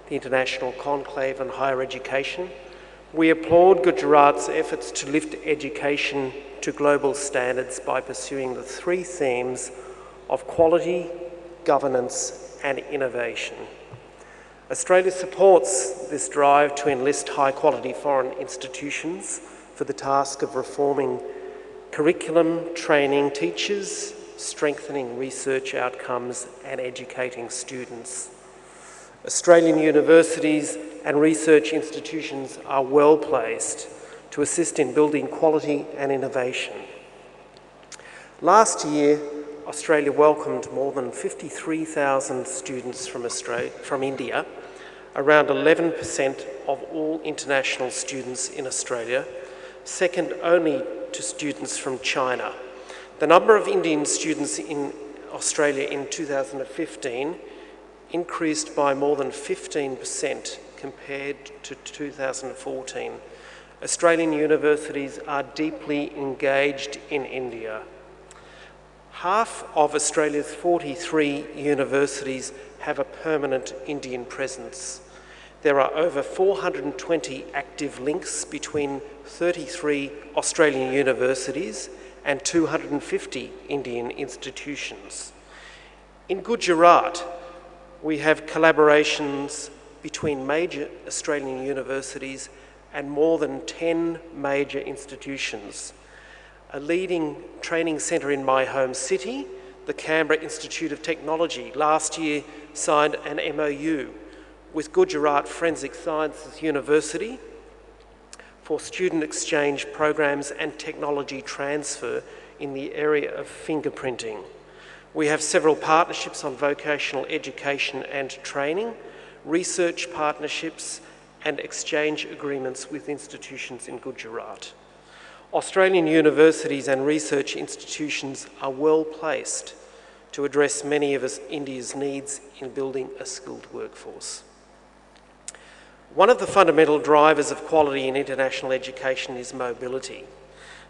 the International Conclave on Higher Education. We applaud Gujarat's efforts to lift education to global standards by pursuing the three themes of quality, governance, and innovation. Australia supports this drive to enlist high-quality foreign institutions for the task of reforming curriculum, training teachers, strengthening research outcomes, and educating students. Australian universities and research institutions are well placed to assist in building quality and innovation. Last year, Australia welcomed more than 53,000 students from India, around 11% of all international students in Australia, second only to students from China. The number of Indian students in Australia in 2015 increased by more than 15% compared to 2014. Australian universities are deeply engaged in India. Half of Australia's 43 universities have a permanent Indian presence. There are over 420 active links between 33 Australian universities and 250 Indian institutions. In Gujarat, we have collaborations between major Australian universities and more than 10 major institutions. A leading training centre in my home city, the Canberra Institute of Technology, last year signed an MOU with Gujarat Forensic Sciences University for student exchange programs and technology transfer in the area of fingerprinting. We have several partnerships on vocational education and training, research partnerships and exchange agreements with institutions in Gujarat. Australian universities and research institutions are well placed to address many of India's needs in building a skilled workforce. One of the fundamental drivers of quality in international education is mobility.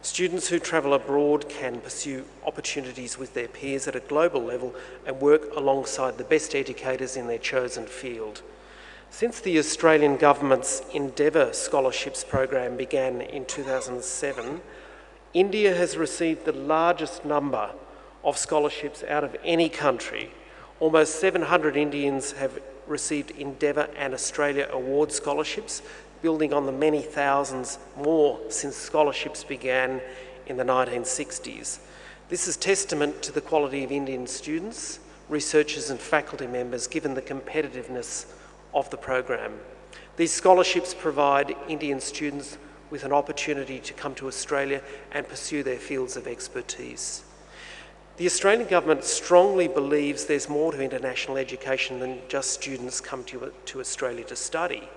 Students who travel abroad can pursue opportunities with their peers at a global level and work alongside the best educators in their chosen field. Since the Australian Government's Endeavour Scholarships program began in 2007, India has received the largest number of scholarships out of any country. Almost 700 Indians have received Endeavour and Australia Award scholarships, building on the many thousands more since scholarships began in the 1960s. This is testament to the quality of Indian students, researchers and faculty members, given the competitiveness of the program. These scholarships provide Indian students with an opportunity to come to Australia and pursue their fields of expertise. The Australian Government strongly believes there's more to international education than just students come to Australia to study.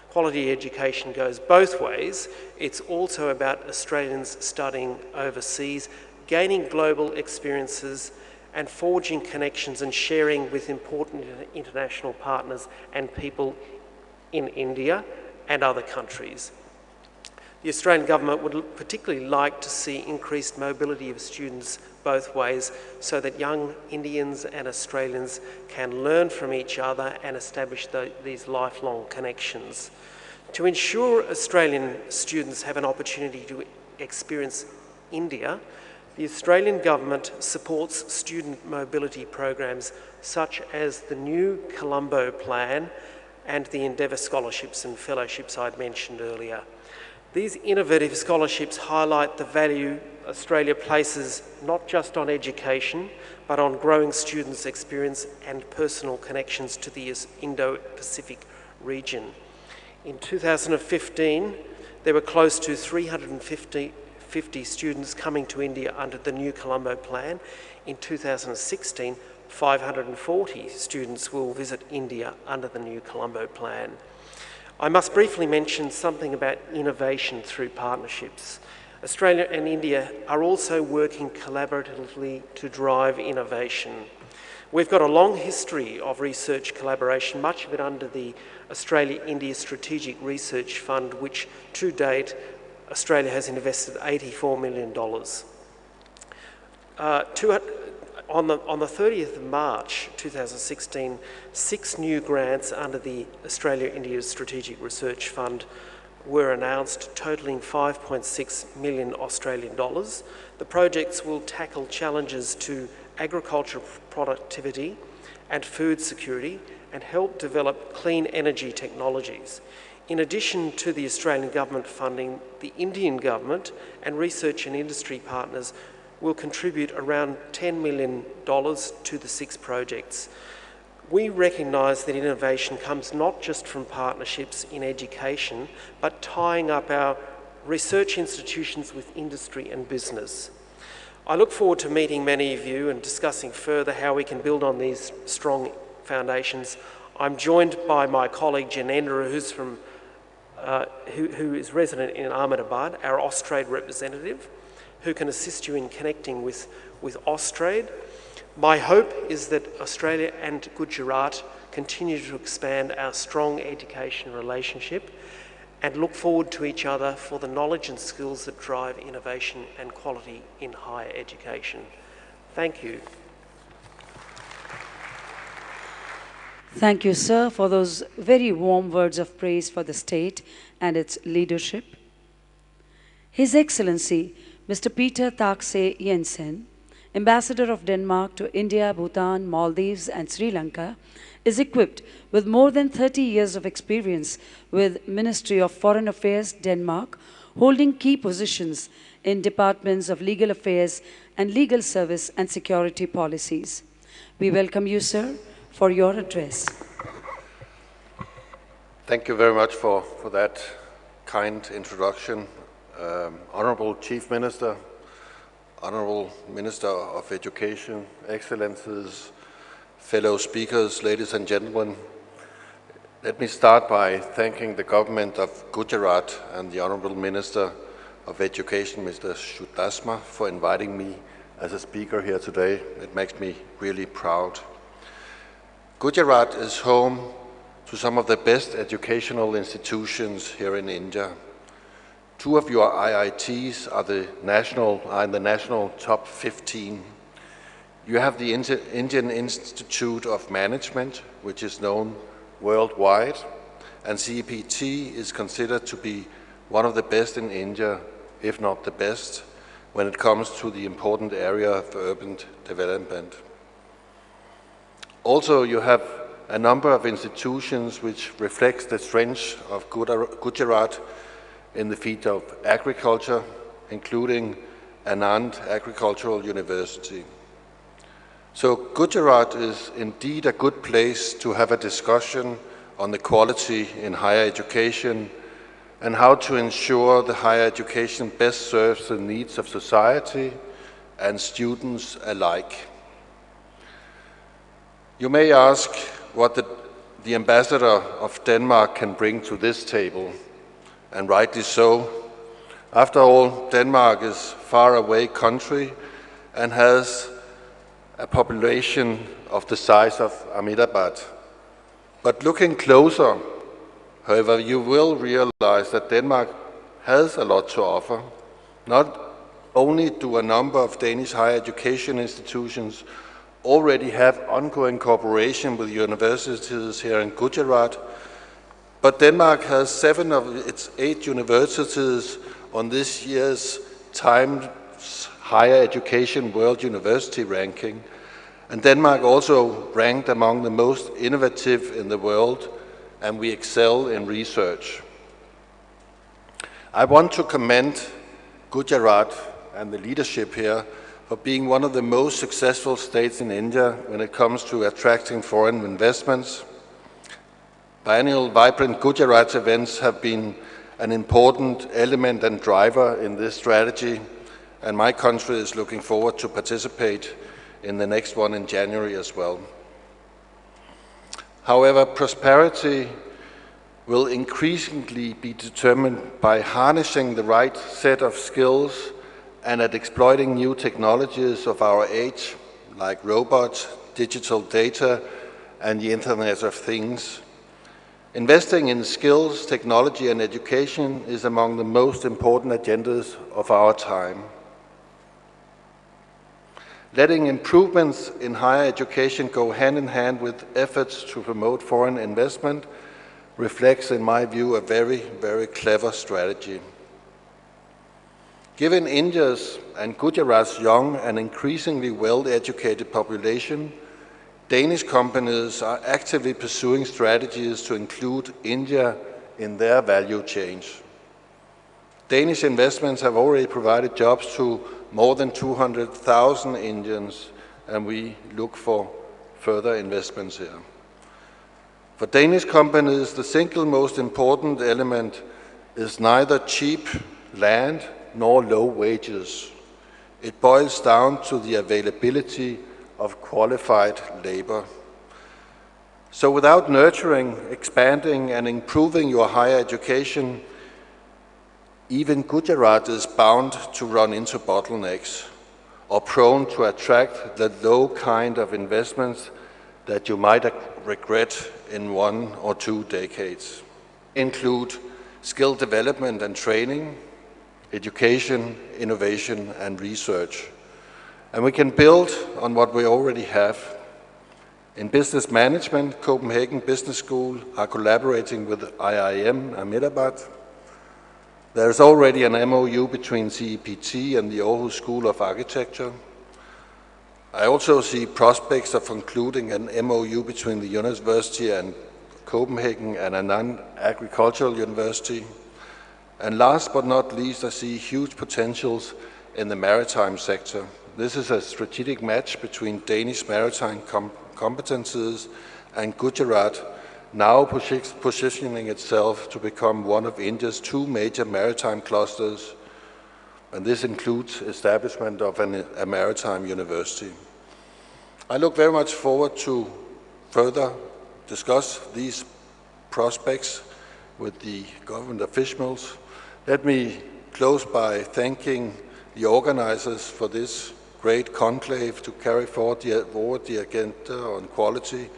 Quality education goes both ways. It's also about Australians studying overseas, gaining global experiences and forging connections and sharing with important international partners and people in India and other countries. The Australian Government would particularly like to see increased mobility of students both ways so that young Indians and Australians can learn from each other and establish these lifelong connections. To ensure Australian students have an opportunity to experience India, the Australian Government supports student mobility programs such as the new Colombo Plan and the Endeavour Scholarships and Fellowships I'd mentioned earlier. These innovative scholarships highlight the value Australia places not just on education, but on growing students' experience and personal connections to the Indo-Pacific region. In 2015, there were close to 350 students coming to India under the new Colombo Plan. In 2016, 540 students will visit India under the new Colombo Plan. I must briefly mention something about innovation through partnerships. Australia and India are also working collaboratively to drive innovation. We've got a long history of research collaboration, much of it under the Australia-India Strategic Research Fund, which to date Australia has invested $84 million. On the 30th of March 2016, 6 new grants under the Australia-India Strategic Research Fund were announced, totalling 5.6 million Australian dollars. The projects will tackle challenges to agricultural productivity and food security and help develop clean energy technologies. In addition to the Australian Government funding, the Indian Government and research and industry partners will contribute around $10 million to the 6 projects. We recognise that innovation comes not just from partnerships in education, but tying up our research institutions with industry and business. I look forward to meeting many of you and discussing further how we can build on these strong foundations. I'm joined by my colleague Janendra, who is resident in Ahmedabad, our Austrade representative, who can assist you in connecting with Austrade. My hope is that Australia and Gujarat continue to expand our strong education relationship and look forward to each other for the knowledge and skills that drive innovation and quality in higher education. Thank you. Thank you, sir, for those very warm words of praise for the state and its leadership. His Excellency, Mr. Peter Takse Jensen, Ambassador of Denmark to India, Bhutan, Maldives, and Sri Lanka, is equipped with more than 30 years of experience with Ministry of Foreign Affairs, Denmark, holding key positions in departments of legal affairs and legal service and security policies. We welcome you, sir, for your address. Thank you very much for that kind introduction. Honorable Chief Minister, Honorable Minister of Education, Excellencies, fellow speakers, ladies and gentlemen, let me start by thanking the government of Gujarat and the Honorable Minister of Education, Mr. Chudasma, for inviting me as a speaker here today. It makes me really proud. Gujarat is home to some of the best educational institutions here in India. Two of your IITs are in the national top 15. You have the Indian Institute of Management, which is known worldwide, and CEPT is considered to be one of the best in India, if not the best, when it comes to the important area of urban development. Also, you have a number of institutions which reflects the strength of Gujarat in the field of agriculture, including Anand Agricultural University. So Gujarat is indeed a good place to have a discussion on the quality in higher education and how to ensure the higher education best serves the needs of society and students alike. You may ask what the ambassador of Denmark can bring to this table, and rightly so. After all, Denmark is a far-away country and has a population of the size of Ahmedabad. But looking closer, however, you will realize that Denmark has a lot to offer. Not only do a number of Danish higher education institutions already have ongoing cooperation with universities here in Gujarat, but Denmark has 7 of its 8 universities on this year's Times Higher Education World University ranking, and Denmark also ranked among the most innovative in the world, and we excel in research. I want to commend Gujarat and the leadership here for being one of the most successful states in India when it comes to attracting foreign investments. Biennial Vibrant Gujarat events have been an important element and driver in this strategy, and my country is looking forward to participate in the next one in January as well. However, prosperity will increasingly be determined by harnessing the right set of skills and at exploiting new technologies of our age, like robots, digital data, and the Internet of Things. Investing in skills, technology, and education is among the most important agendas of our time. Letting improvements in higher education go hand in hand with efforts to promote foreign investment reflects, in my view, a very, very clever strategy. Given India's and Gujarat's young and increasingly well-educated population, Danish companies are actively pursuing strategies to include India in their value chain. Danish investments have already provided jobs to more than 200,000 Indians, and we look for further investments here. For Danish companies, the single most important element is neither cheap land nor low wages. It boils down to the availability of qualified labor. So without nurturing, expanding, and improving your higher education, even Gujarat is bound to run into bottlenecks or prone to attract the low kind of investments that you might regret in 1 or 2 decades. Include skill development and training, education, innovation, and research. And we can build on what we already have. In business management, Copenhagen Business School are collaborating with IIM Ahmedabad. There is already an MOU between CEPT and the Aarhus School of Architecture. I also see prospects of concluding an MOU between the university and Copenhagen and a non-agricultural university. And last but not least, I see huge potentials in the maritime sector. This is a strategic match between Danish maritime competencies and Gujarat, now positioning itself to become one of India's 2 major maritime clusters, and this includes establishment of a maritime university. I look very much forward to further discuss these prospects with the government officials. Let me close by thanking the organizers for this great conclave to carry forward the agenda on quality,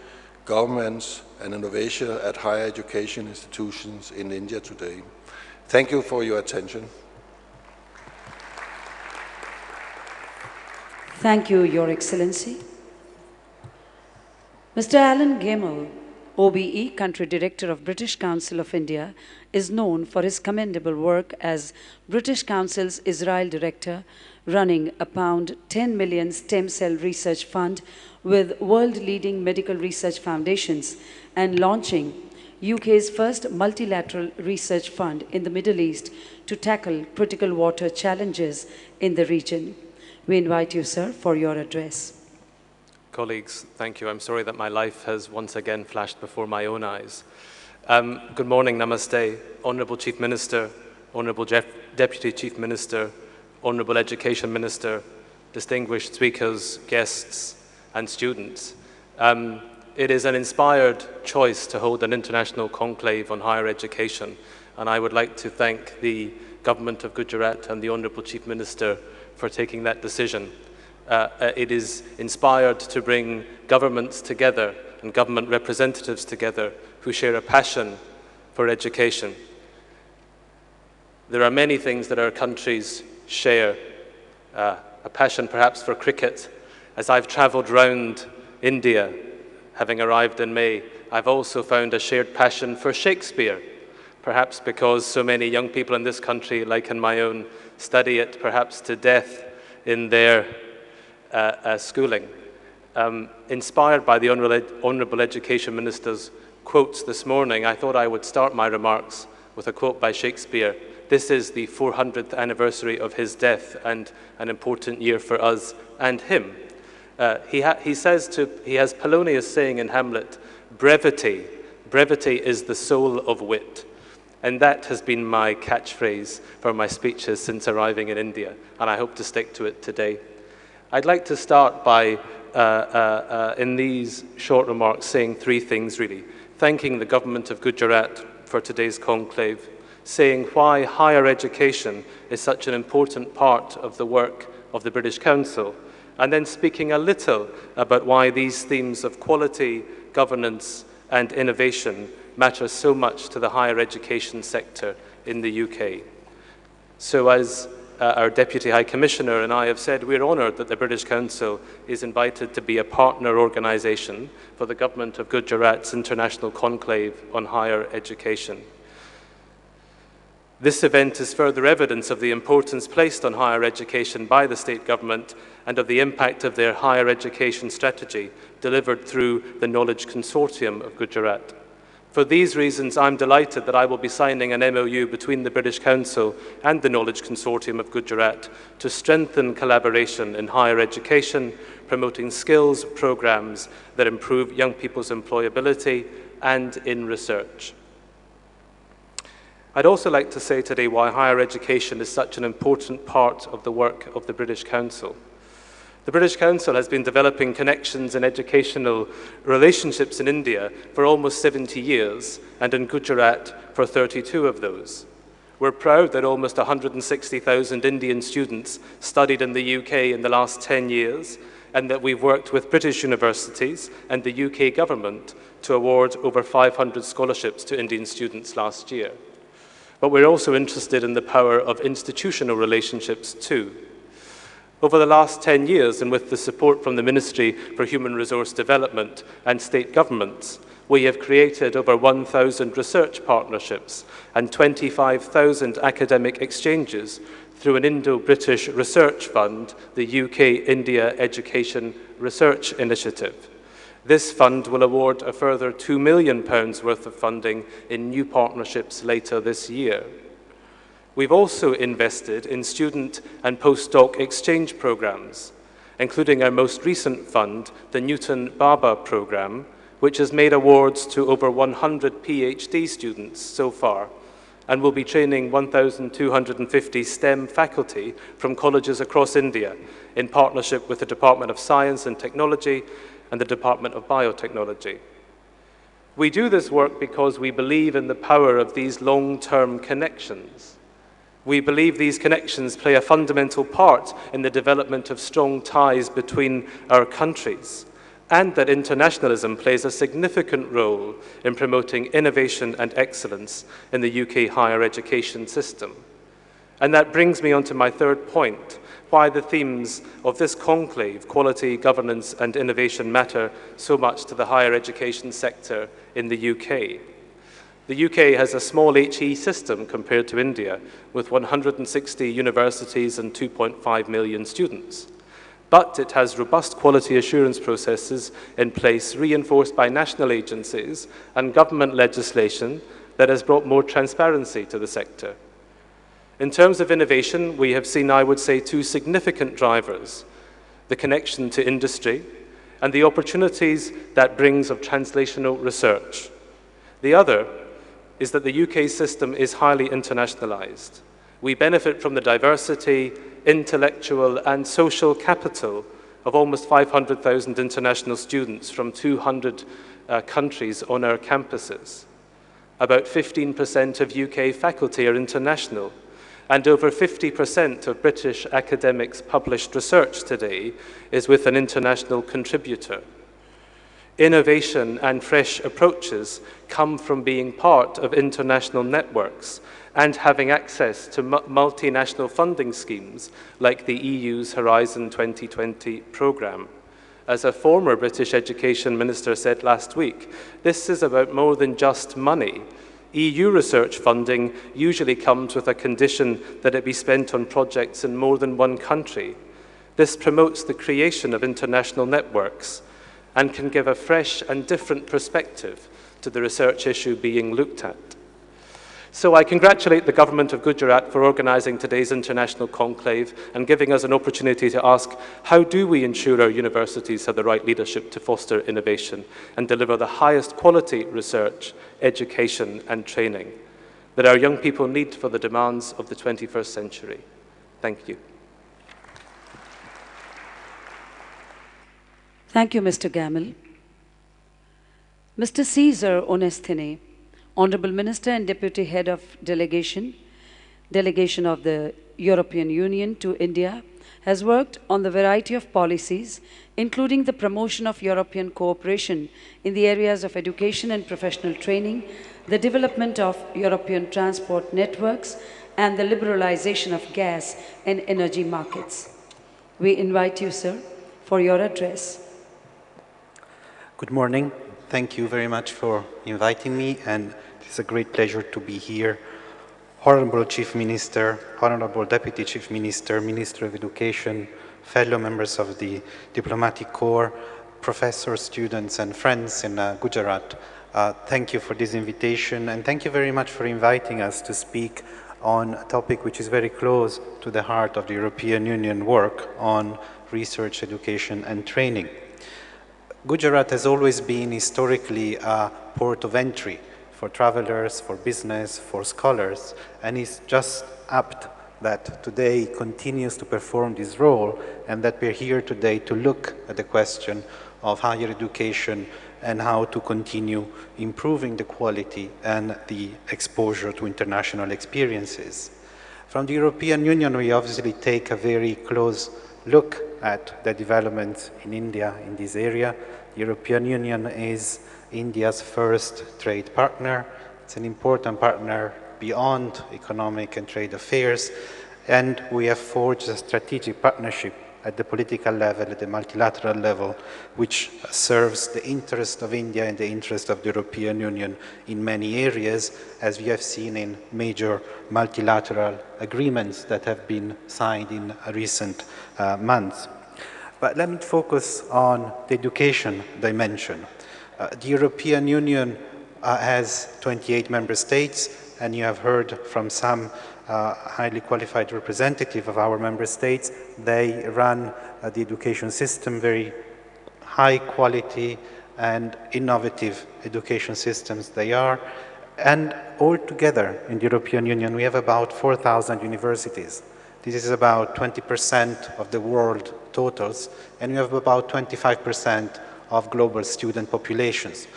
governance and innovation at higher education institutions in India today. Thank you for your attention. Thank you, Your Excellency. Mr. Alan Gemmell, OBE, Country Director of British Council of India, is known for his commendable work as British Council's Israel Director, running a £10 million stem cell research fund with world-leading medical research foundations and launching UK's first multilateral research fund in the Middle East to tackle critical water challenges in the region. We invite you, sir, for your address. Colleagues, thank you. I'm sorry that my life has once again flashed before my own eyes. Good morning, namaste, Honourable Chief Minister, Honourable Deputy Chief Minister, Honourable Education Minister, distinguished speakers, guests and students. It is an inspired choice to hold an international conclave on higher education, and I would like to thank the Government of Gujarat and the Honourable Chief Minister for taking that decision. It is inspired to bring governments together and government representatives together who share a passion for education. There are many things that our countries share, a passion perhaps for cricket. As I've travelled round India, having arrived in May, I've also found a shared passion for Shakespeare, perhaps because so many young people in this country, like in my own, study it perhaps to death in their schooling. Inspired by the Honourable Education Minister's quotes this morning, I thought I would start my remarks with a quote by Shakespeare. This is the 400th anniversary of his death and an important year for us and him. He has Polonius saying in Hamlet, brevity is the soul of wit. And that has been my catchphrase for my speeches since arriving in India, and I hope to stick to it today. I'd like to start by, in these short remarks, saying 3 things really. Thanking the Government of Gujarat for today's conclave, saying why higher education is such an important part of the work of the British Council, and then speaking a little about why these themes of quality, governance and innovation matter so much to the higher education sector in the UK. So as our Deputy High Commissioner and I have said, we're honoured that the British Council is invited to be a partner organisation for the Government of Gujarat's International Conclave on Higher Education. This event is further evidence of the importance placed on higher education by the state government and of the impact of their higher education strategy delivered through the Knowledge Consortium of Gujarat. For these reasons, I'm delighted that I will be signing an MOU between the British Council and the Knowledge Consortium of Gujarat to strengthen collaboration in higher education, promoting skills programmes that improve young people's employability and in research. I'd also like to say today why higher education is such an important part of the work of the British Council. The British Council has been developing connections and educational relationships in India for almost 70 years, and in Gujarat for 32 of those. We're proud that almost 160,000 Indian students studied in the UK in the last 10 years, and that we've worked with British universities and the UK government to award over 500 scholarships to Indian students last year. But we're also interested in the power of institutional relationships too. Over the last 10 years, and with the support from the Ministry for Human Resource Development and state governments, we have created over 1,000 research partnerships and 25,000 academic exchanges through an Indo-British research fund, the UK-India Education Research Initiative. This fund will award a further £2 million worth of funding in new partnerships later this year. We've also invested in student and postdoc exchange programs, including our most recent fund, the Newton Baba program, which has made awards to over 100 PhD students so far, and will be training 1,250 STEM faculty from colleges across India in partnership with the Department of Science and Technology and the Department of Biotechnology. We do this work because we believe in the power of these long-term connections. We believe these connections play a fundamental part in the development of strong ties between our countries, and that internationalism plays a significant role in promoting innovation and excellence in the UK higher education system. And that brings me on to my third point, why the themes of this conclave, quality, governance and innovation, matter so much to the higher education sector in the UK. The UK has a small HE system compared to India, with 160 universities and 2.5 million students. But it has robust quality assurance processes in place, reinforced by national agencies and government legislation that has brought more transparency to the sector. In terms of innovation, we have seen, I would say, two significant drivers: the connection to industry and the opportunities that brings of translational research. The other is that the UK system is highly internationalized. We benefit from the diversity, intellectual and social capital of almost 500,000 international students from 200 countries on our campuses. About 15% of UK faculty are international, and over 50% of British academics' published research today is with an international contributor. Innovation and fresh approaches come from being part of international networks and having access to multinational funding schemes like the EU's Horizon 2020 programme. As a former British Education Minister said last week, this is about more than just money. EU research funding usually comes with a condition that it be spent on projects in more than one country. This promotes the creation of international networks and can give a fresh and different perspective to the research issue being looked at. So I congratulate the Government of Gujarat for organising today's international conclave and giving us an opportunity to ask, how do we ensure our universities have the right leadership to foster innovation and deliver the highest quality research, education and training that our young people need for the demands of the 21st century? Thank you. Thank you, Mr. Gamble. Mr. Caesar Onestine, Honorable Minister and Deputy Head of Delegation of the European Union to India, has worked on the variety of policies, including the promotion of European cooperation in the areas of education and professional training, the development of European transport networks, and the liberalization of gas and energy markets. We invite you, sir, for your address. Good morning. Thank you very much for inviting me, and it's a great pleasure to be here. Honorable Chief Minister, Honorable Deputy Chief Minister, Minister of Education, fellow members of the Diplomatic Corps, professors, students and friends in Gujarat, thank you for this invitation, and thank you very much for inviting us to speak on a topic which is very close to the heart of the European Union work on research, education and training. Gujarat has always been historically a port of entry for travelers, for business, for scholars, and is just apt that today continues to perform this role, and that we're here today to look at the question of higher education and how to continue improving the quality and the exposure to international experiences. From the European Union, we obviously take a very close look at the developments in India in this area. The European Union is India's first trade partner. It's an important partner beyond economic and trade affairs, and we have forged a strategic partnership at the political level, at the multilateral level, which serves the interest of India and the interest of the European Union in many areas, as we have seen in major multilateral agreements that have been signed in recent months. But let me focus on the education dimension. The European Union has 28 member states, and you have heard from some highly qualified representative of our member states. They run the education system, very high quality and innovative education systems they are. And all together in the European Union, we have about 4,000 universities. This is about 20% of the world totals, and we have about 25% of global student populations.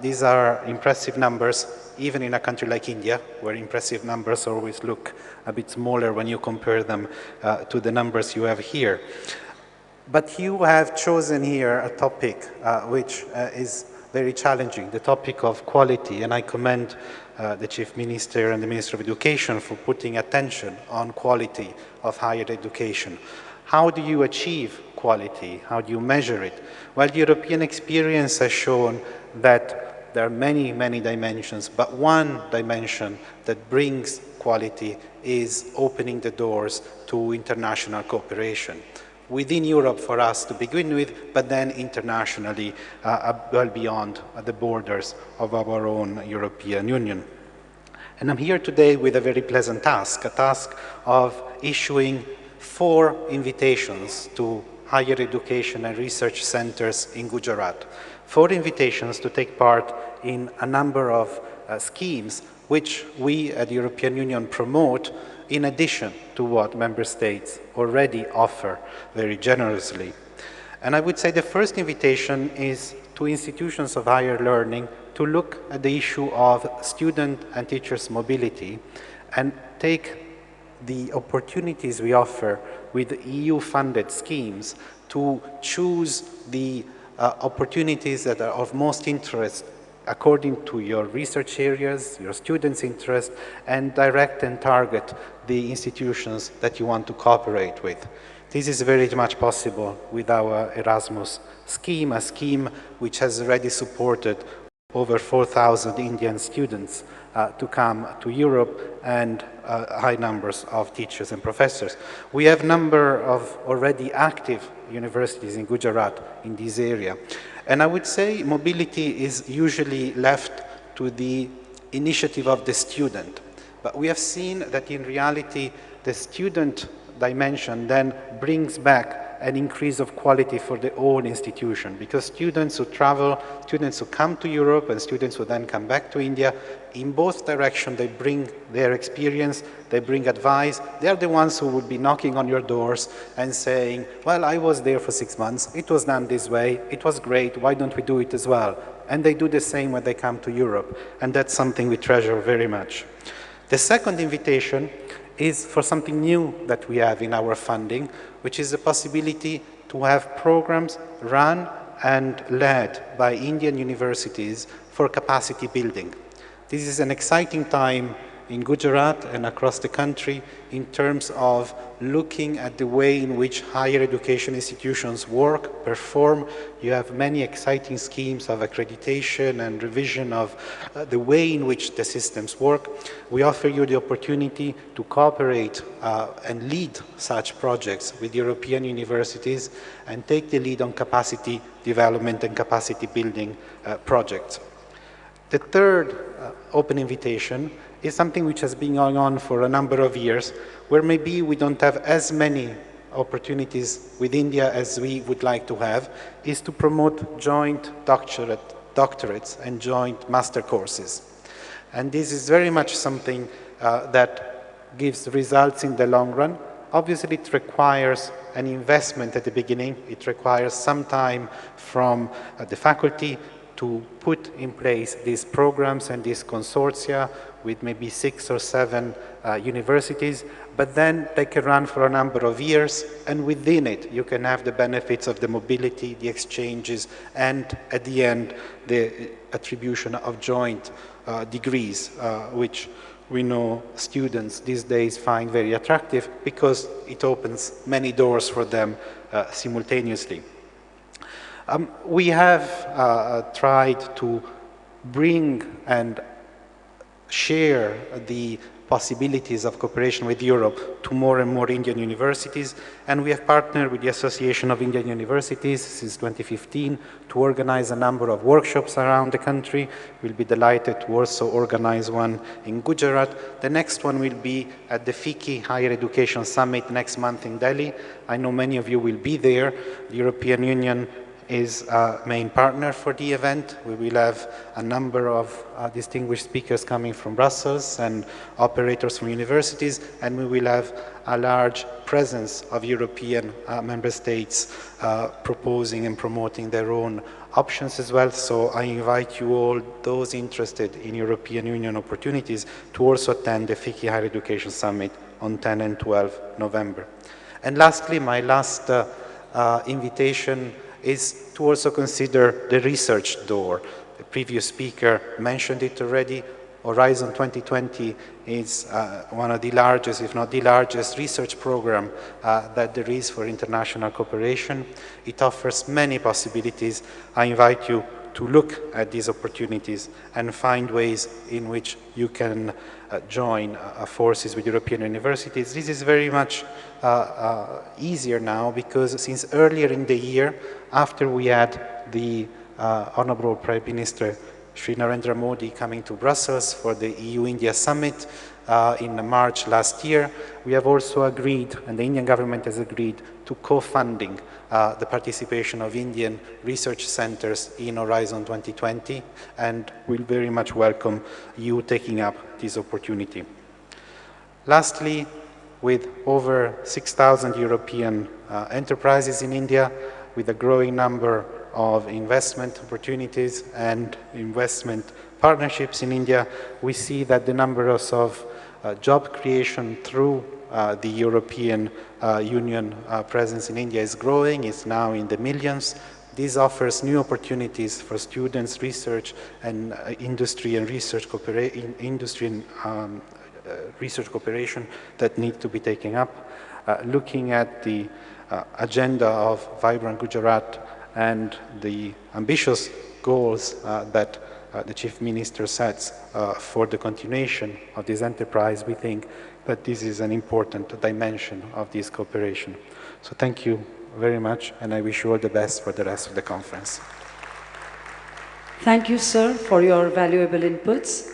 These are impressive numbers, even in a country like India, where impressive numbers always look a bit smaller when you compare them to the numbers you have here. But you have chosen here a topic which is very challenging, the topic of quality, and I commend the Chief Minister and the Minister of Education for putting attention on quality of higher education. How do you achieve quality? How do you measure it? Well, the European experience has shown that there are many, many dimensions, but one dimension that brings quality is opening the doors to international cooperation. Within Europe for us to begin with, but then internationally, well beyond the borders of our own European Union. And I'm here today with a very pleasant task, a task of issuing 4 invitations to higher education and research centers in Gujarat. 4 invitations to take part in a number of schemes which we at the European Union promote in addition to what member states already offer very generously. And I would say the first invitation is to institutions of higher learning to look at the issue of student and teachers' mobility and take the opportunities we offer with EU-funded schemes to choose the opportunities that are of most interest according to your research areas, your students' interest, and direct and target the institutions that you want to cooperate with. This is very much possible with our Erasmus scheme, a scheme which has already supported over 4,000 Indian students to come to Europe and high numbers of teachers and professors. We have a number of already active universities in Gujarat in this area. And I would say mobility is usually left to the initiative of the student. But we have seen that in reality, the student dimension then brings back an increase of quality for the whole institution, because students who travel, students who come to Europe and students who then come back to India, in both directions they bring their experience, they bring advice. They are the ones who would be knocking on your doors and saying, well, I was there for 6 months, it was done this way, it was great, why don't we do it as well? And they do the same when they come to Europe, and that's something we treasure very much. The second invitation is for something new that we have in our funding, which is the possibility to have programs run and led by Indian universities for capacity building. This is an exciting time in Gujarat and across the country in terms of looking at the way in which higher education institutions work, perform. You have many exciting schemes of accreditation and revision of the way in which the systems work. We offer you the opportunity to cooperate and lead such projects with European universities and take the lead on capacity development and capacity building projects. The third open invitation is something which has been going on for a number of years, where maybe we don't have as many opportunities with India as we would like to have, is to promote joint doctorates and joint master courses. And this is very much something that gives results in the long run. Obviously, it requires an investment at the beginning. It requires some time from the faculty to put in place these programs and these consortia with maybe 6 or 7 universities, but then they can run for a number of years, and within it you can have the benefits of the mobility, the exchanges, and at the end the attribution of joint degrees, which we know students these days find very attractive because it opens many doors for them simultaneously. We have tried to bring and share the possibilities of cooperation with Europe to more and more Indian universities, and we have partnered with the Association of Indian Universities since 2015 to organize a number of workshops around the country. We'll be delighted to also organize one in Gujarat. The next one will be at the FICCI Higher Education Summit next month in Delhi. I know many of you will be there. The European Union is a main partner for the event. We will have a number of distinguished speakers coming from Brussels and operators from universities, and we will have a large presence of European member states proposing and promoting their own options as well. So I invite you all, those interested in European Union opportunities, to also attend the FICCI Higher Education Summit on 10 and 12 November. And lastly, my last invitation is to also consider the research door. The previous speaker mentioned it already. Horizon 2020 is one of the largest, if not the largest, research program that there is for international cooperation. It offers many possibilities. I invite you to look at these opportunities and find ways in which you can join forces with European universities. This is very much easier now because since earlier in the year, after we had the Honorable Prime Minister Shri Narendra Modi coming to Brussels for the EU-India Summit in March last year, we have also agreed, and the Indian government has agreed, to co-funding the participation of Indian research centers in Horizon 2020, and we'll very much welcome you taking up this opportunity. Lastly, with over 6,000 European enterprises in India, with a growing number of investment opportunities and investment partnerships in India, we see that the numbers of job creation through the European Union presence in India is growing. It's now in the millions. This offers new opportunities for students, research, and industry and research research cooperation that need to be taken up. Looking at the agenda of Vibrant Gujarat and the ambitious goals that the Chief Minister sets for the continuation of this enterprise, we think that this is an important dimension of this cooperation. So thank you very much, and I wish you all the best for the rest of the conference. Thank you, sir, for your valuable inputs.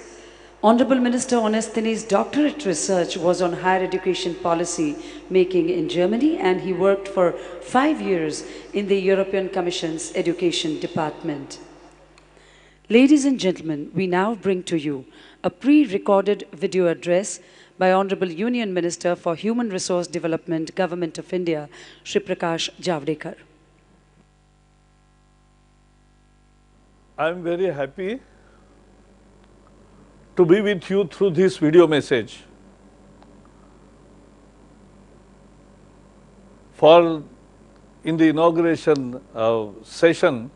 Honorable Minister Onestini's doctorate research was on higher education policy making in Germany, and he worked for 5 years in the European Commission's Education Department. Ladies and gentlemen, we now bring to you a pre-recorded video address by Honorable Union Minister for Human Resource Development, Government of India, Shri Prakash Javadekar. I am very happy to be with you through this video message. In the inauguration session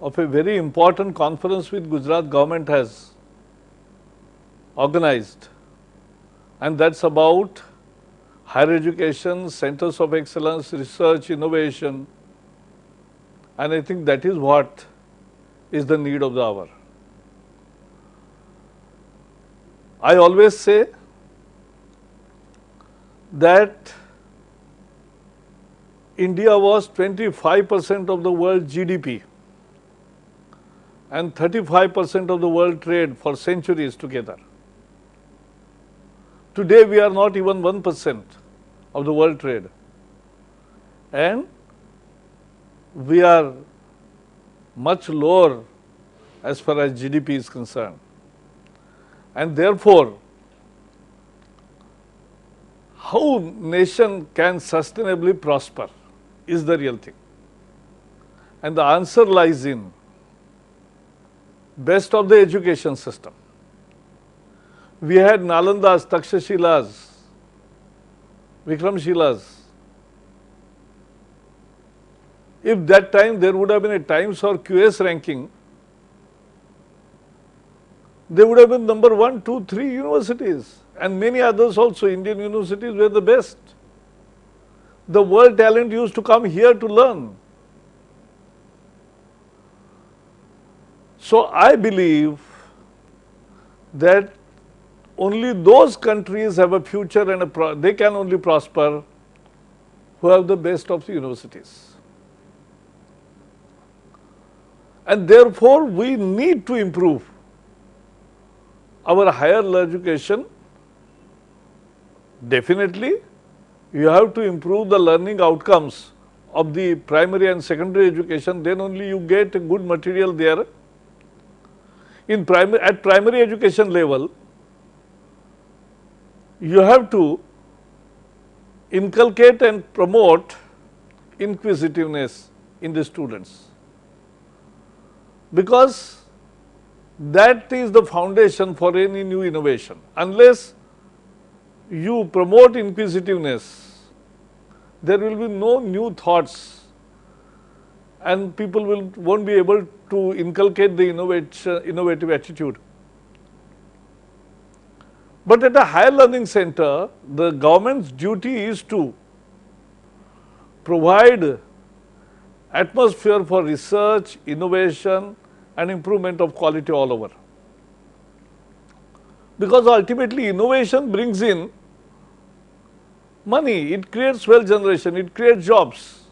of a very important conference which Gujarat government has organized, and that's about higher education, centers of excellence, research, innovation, and I think that is what is the need of the hour. I always say that India was 25% of the world GDP and 35% of the world trade for centuries together. Today we are not even 1% of the world trade, and we are much lower as far as GDP is concerned. And therefore, how nation can sustainably prosper is the real thing. And the answer lies in best of the education system. We had Nalandas, Takshashilas, Vikramshilas. If that time there would have been a Times or QS ranking, they would have been number 1, 2, 3 universities, and many others also. Indian universities were the best. The world talent used to come here to learn. So I believe that only those countries have a future and they can only prosper who have the best of the universities. And therefore, we need to improve our higher education. Definitely, you have to improve the learning outcomes of the primary and secondary education, then only you get a good material there. At primary education level, you have to inculcate and promote inquisitiveness in the students, because that is the foundation for any new innovation. Unless you promote inquisitiveness, there will be no new thoughts and people won't be able to inculcate the innovative attitude. But at a higher learning center, the government's duty is to provide atmosphere for research, innovation and improvement of quality all over. Because ultimately innovation brings in money, it creates wealth generation, it creates jobs.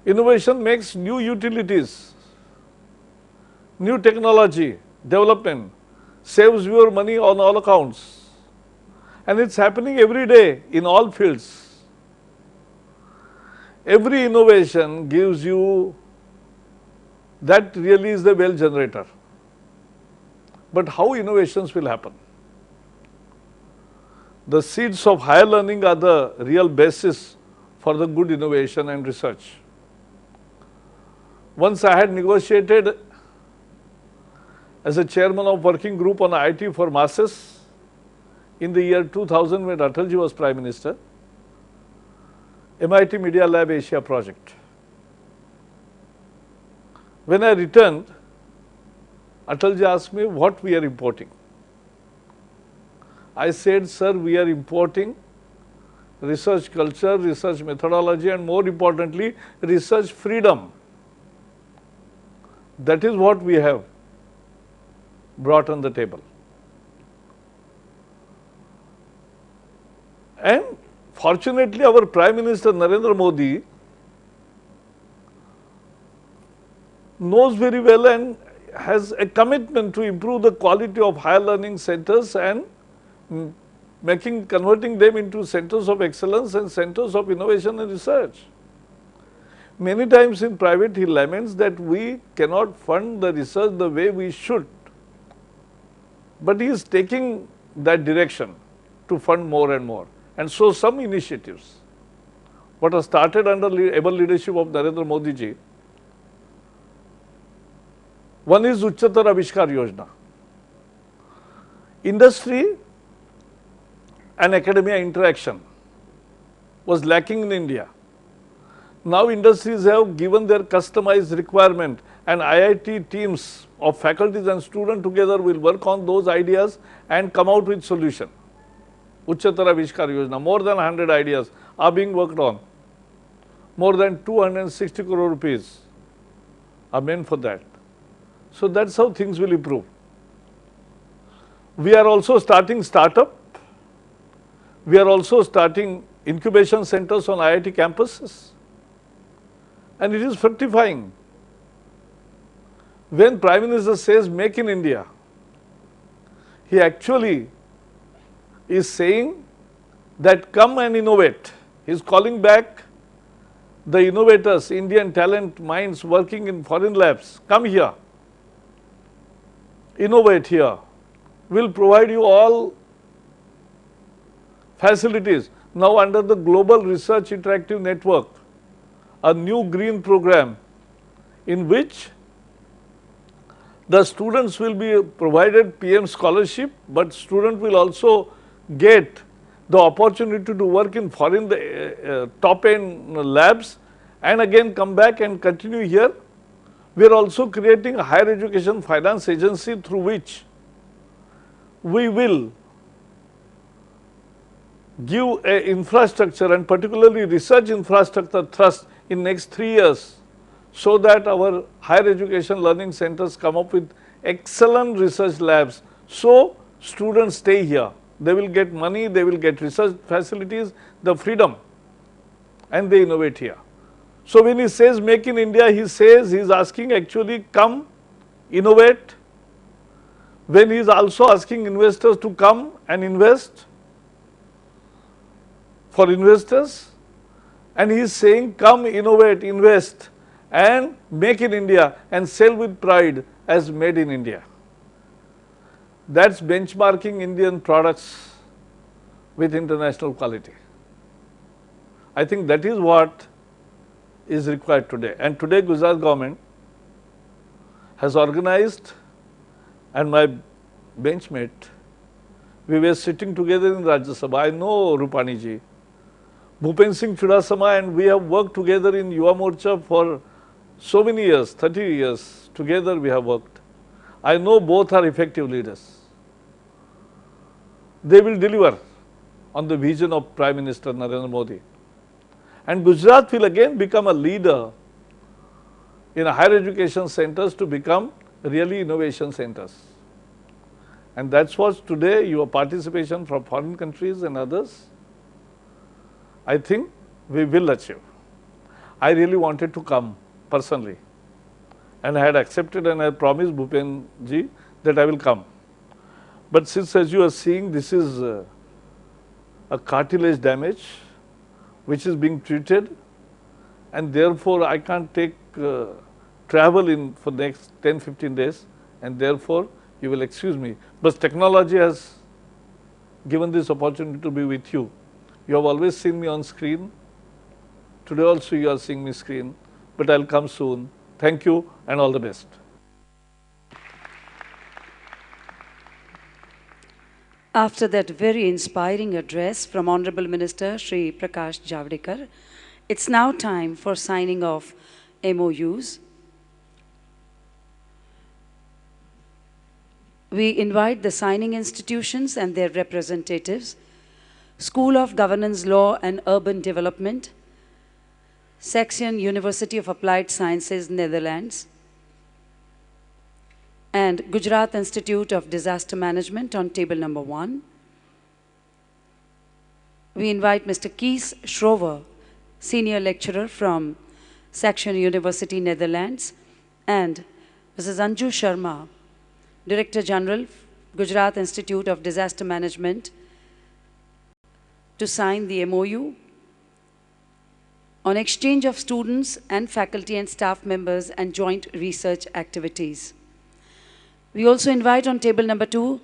Innovation makes new utilities, new technology, development, saves your money on all accounts. And it's happening every day in all fields. Every innovation gives you, that really is the wealth generator. But how innovations will happen? The seeds of higher learning are the real basis for the good innovation and research. Once I had negotiated as a chairman of working group on IIT for masses in the year 2000 when Atalji was Prime Minister, MIT Media Lab Asia project. When I returned, Atalji asked me what we are importing. I said, sir, we are importing research culture, research methodology and more importantly, research freedom. That is what we have brought on the table. And fortunately, our Prime Minister Narendra Modi knows very well and has a commitment to improve the quality of higher learning centers and converting them into centers of excellence and centers of innovation and research. Many times in private he laments that we cannot fund the research the way we should, but he is taking that direction to fund more and more. And so some initiatives, what are started under able leadership of Narendra Modi ji, one is Uchchatar Avishkar Yojana. Industry and academia interaction was lacking in India. Now industries have given their customized requirement and IIT teams of faculties and students together will work on those ideas and come out with solution. Uchchatar Avishkar Yojana, more than 100 ideas are being worked on. More than 260 crore rupees are meant for that. So that's how things will improve. We are also starting startup. We are also starting incubation centers on IIT campuses. And it is fructifying. When Prime Minister says make in India, he actually is saying that come and innovate. He is calling back the innovators, Indian talent minds working in foreign labs. Come here, innovate here. We will provide you all facilities. Now under the Global Research Interactive Network, a new green program in which the students will be provided PM scholarship, but student will also get the opportunity to work in foreign top end labs and again come back and continue here. We are also creating a higher education finance agency through which we will give a infrastructure and particularly research infrastructure thrust in next 3 years, so that our higher education learning centers come up with excellent research labs. So students stay here. They will get money, they will get research facilities, the freedom, and they innovate here. So when he says make in India, he says he is asking actually come, innovate. When he is also asking investors to come and invest for investors, and he is saying come, innovate, invest and make in India and sell with pride as made in India. That's benchmarking Indian products with international quality. I think that is what is required today. And today Gujarat government has organized, and my benchmate, we were sitting together in Rajya Sabha. I know Rupani ji, Bhupen Singh Chudasama, and we have worked together in Yuva Morcha for so many years, 30 years, together we have worked. I know both are effective leaders. They will deliver on the vision of Prime Minister Narendra Modi. And Gujarat will again become a leader in higher education centers to become really innovation centers. And that's what today your participation from foreign countries and others, I think we will achieve. I really wanted to come personally, and I had accepted and I promised Bhupen ji that I will come. But since, as you are seeing, this is a cartilage damage which is being treated, and therefore I can't take travel in for next 10-15 days, and therefore you will excuse me. But technology has given this opportunity to be with you. You have always seen me on screen. Today also you are seeing me screen, but I'll come soon. Thank you and all the best. After that very inspiring address from Honorable Minister Shri Prakash Javadekar, it's now time for signing off MOUs. We invite the signing institutions and their representatives, School of Governance Law and Urban Development, Section University of Applied Sciences, Netherlands, and Gujarat Institute of Disaster Management on table number 1. We invite Mr. Kees Schrover, Senior Lecturer from Section University, Netherlands, and Mrs. Anju Sharma, Director General, Gujarat Institute of Disaster Management, to sign the MOU on exchange of students and faculty and staff members and joint research activities. We also invite on table number 2,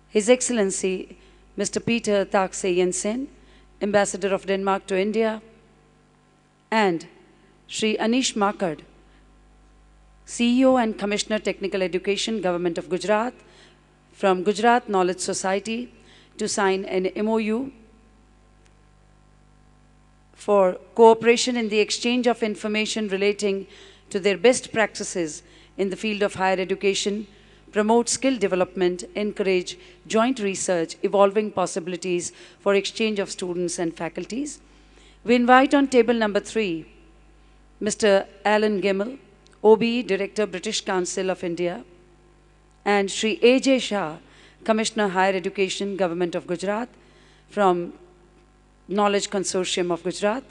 His Excellency Mr. Peter Takse Jensen, Ambassador of Denmark to India, and Shri Anish Makad, CEO and Commissioner Technical Education, Government of Gujarat, from Gujarat Knowledge Society, to sign an MOU for cooperation in the exchange of information relating to their best practices in the field of higher education, promote skill development, encourage joint research, evolving possibilities for exchange of students and faculties. We invite on table number 3, Mr. Alan Gemmell, OBE Director, British Council of India, and Shri A.J. Shah, Commissioner Higher Education, Government of Gujarat, from Knowledge Consortium of Gujarat,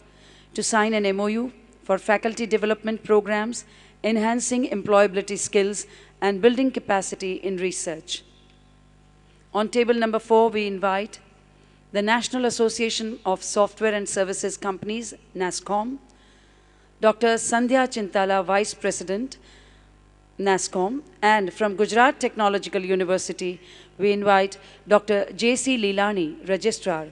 to sign an MOU for faculty development programs, enhancing employability skills and building capacity in research. On table number 4, we invite the National Association of Software and Services Companies, NASSCOM, Dr. Sandhya Chintala, Vice President, NASSCOM, and from Gujarat Technological University, we invite Dr. J.C. Leelani, Registrar,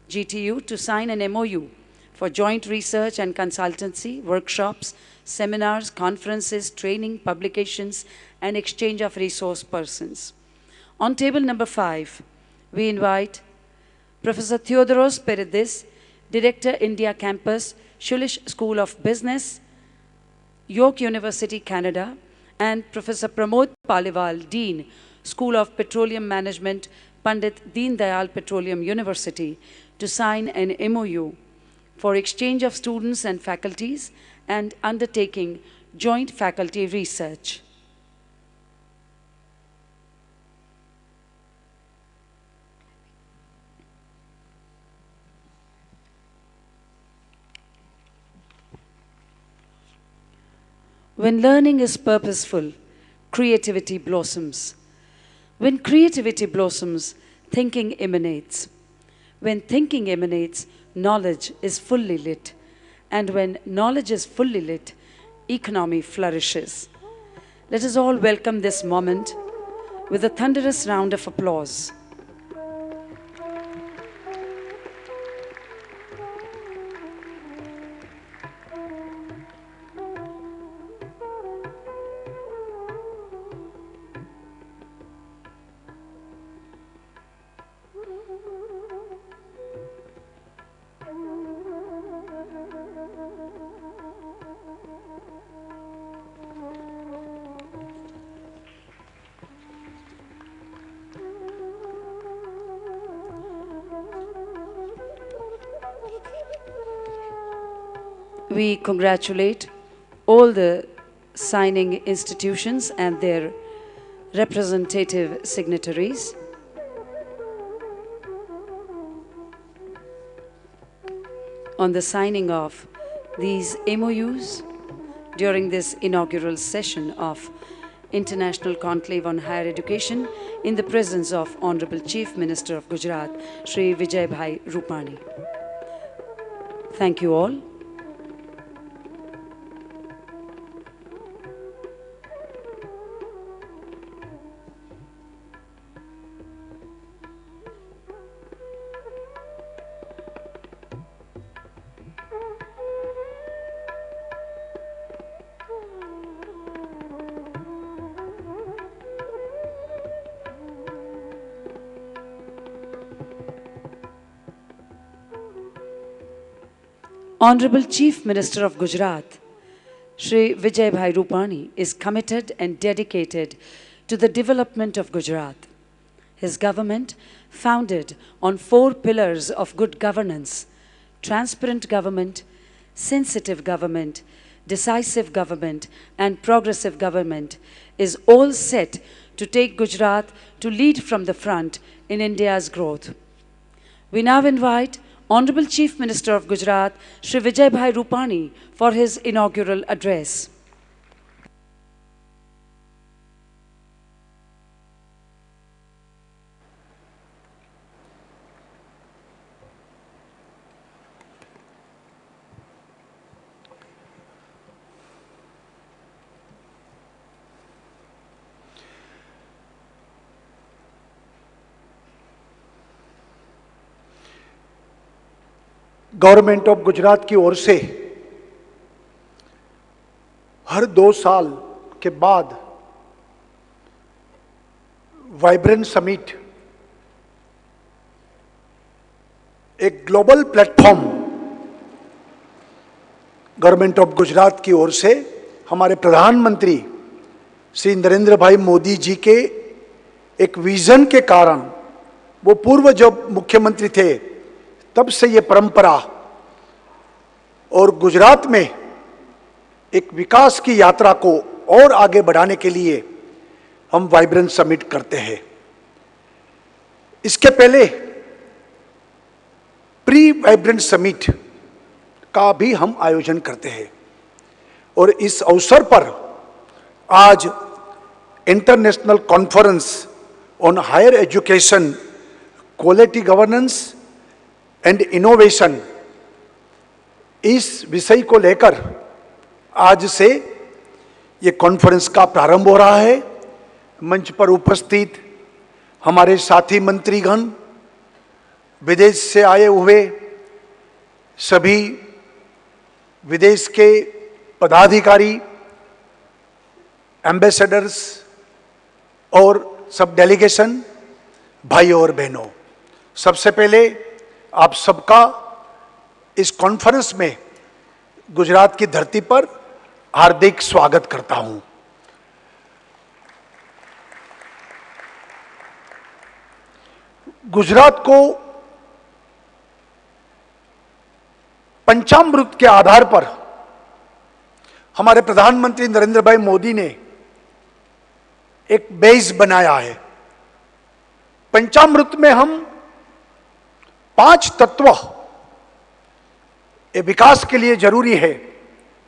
GTU, to sign an MOU for joint research and consultancy, workshops, seminars, conferences, training, publications, and exchange of resource persons. On table number 5, we invite Professor Theodoros Peridis, Director, India Campus, Schulich School of Business, York University, Canada, and Professor Pramod Paliwal, Dean, School of Petroleum Management, Pandit Deen Dayal Petroleum University, to sign an MOU for exchange of students and faculties and undertaking joint faculty research. When learning is purposeful, creativity blossoms. When creativity blossoms, thinking emanates. When thinking emanates, knowledge is fully lit. And when knowledge is fully lit, economy flourishes. Let us all welcome this moment with a thunderous round of applause. We congratulate all the signing institutions and their representative signatories. On the signing of these MOUs during this inaugural session of International Conclave on Higher Education in the presence of Honorable Chief Minister of Gujarat, Shri Vijay Bhai Rupani. Thank you all. Honorable Chief Minister of Gujarat, Shri Vijay Bhai Rupani, is committed and dedicated to the development of Gujarat. His government, founded on 4 pillars of good governance: transparent government, sensitive government, decisive government, and progressive government, is all set to take Gujarat to lead from the front in India's growth. We now invite Honorable Chief Minister of Gujarat, Shri Vijay Bhai Rupani, for his inaugural address. Government of Gujarat की ओर से हर 2 साल के बाद vibrant summit एक global platform government of Gujarat की ओर से हमारे प्रधानमंत्री श्री नरेंद्र भाई मोदी जी के एक विजन के कारण, वो पूर्व जब मुख्यमंत्री थे तब से ये परंपरा और गुजरात में एक विकास की यात्रा को और आगे बढ़ाने के लिए हम वाइब्रेंट समिट करते हैं। इसके पहले प्री वाइब्रेंट समिट का भी हम आयोजन करते हैं और इस अवसर पर आज international conference on higher education, quality governance and innovation, इस विषय को लेकर आज से ये कॉन्फ्रेंस का प्रारंभ हो रहा है। मंच पर उपस्थित हमारे साथी मंत्रीगण, विदेश से आए हुए सभी विदेश के पदाधिकारी, एम्बेसडर्स और सब डेलीगेशन, भाइयों और बहनों, सबसे पहले आप सबका इस कॉन्फ्रेंस में गुजरात की धरती पर हार्दिक स्वागत करता हूं। गुजरात को पंचामृत के आधार पर हमारे प्रधानमंत्री नरेंद्र भाई मोदी ने एक बेस बनाया है। पंचामृत में हम 5 तत्व ये विकास के लिए जरूरी है,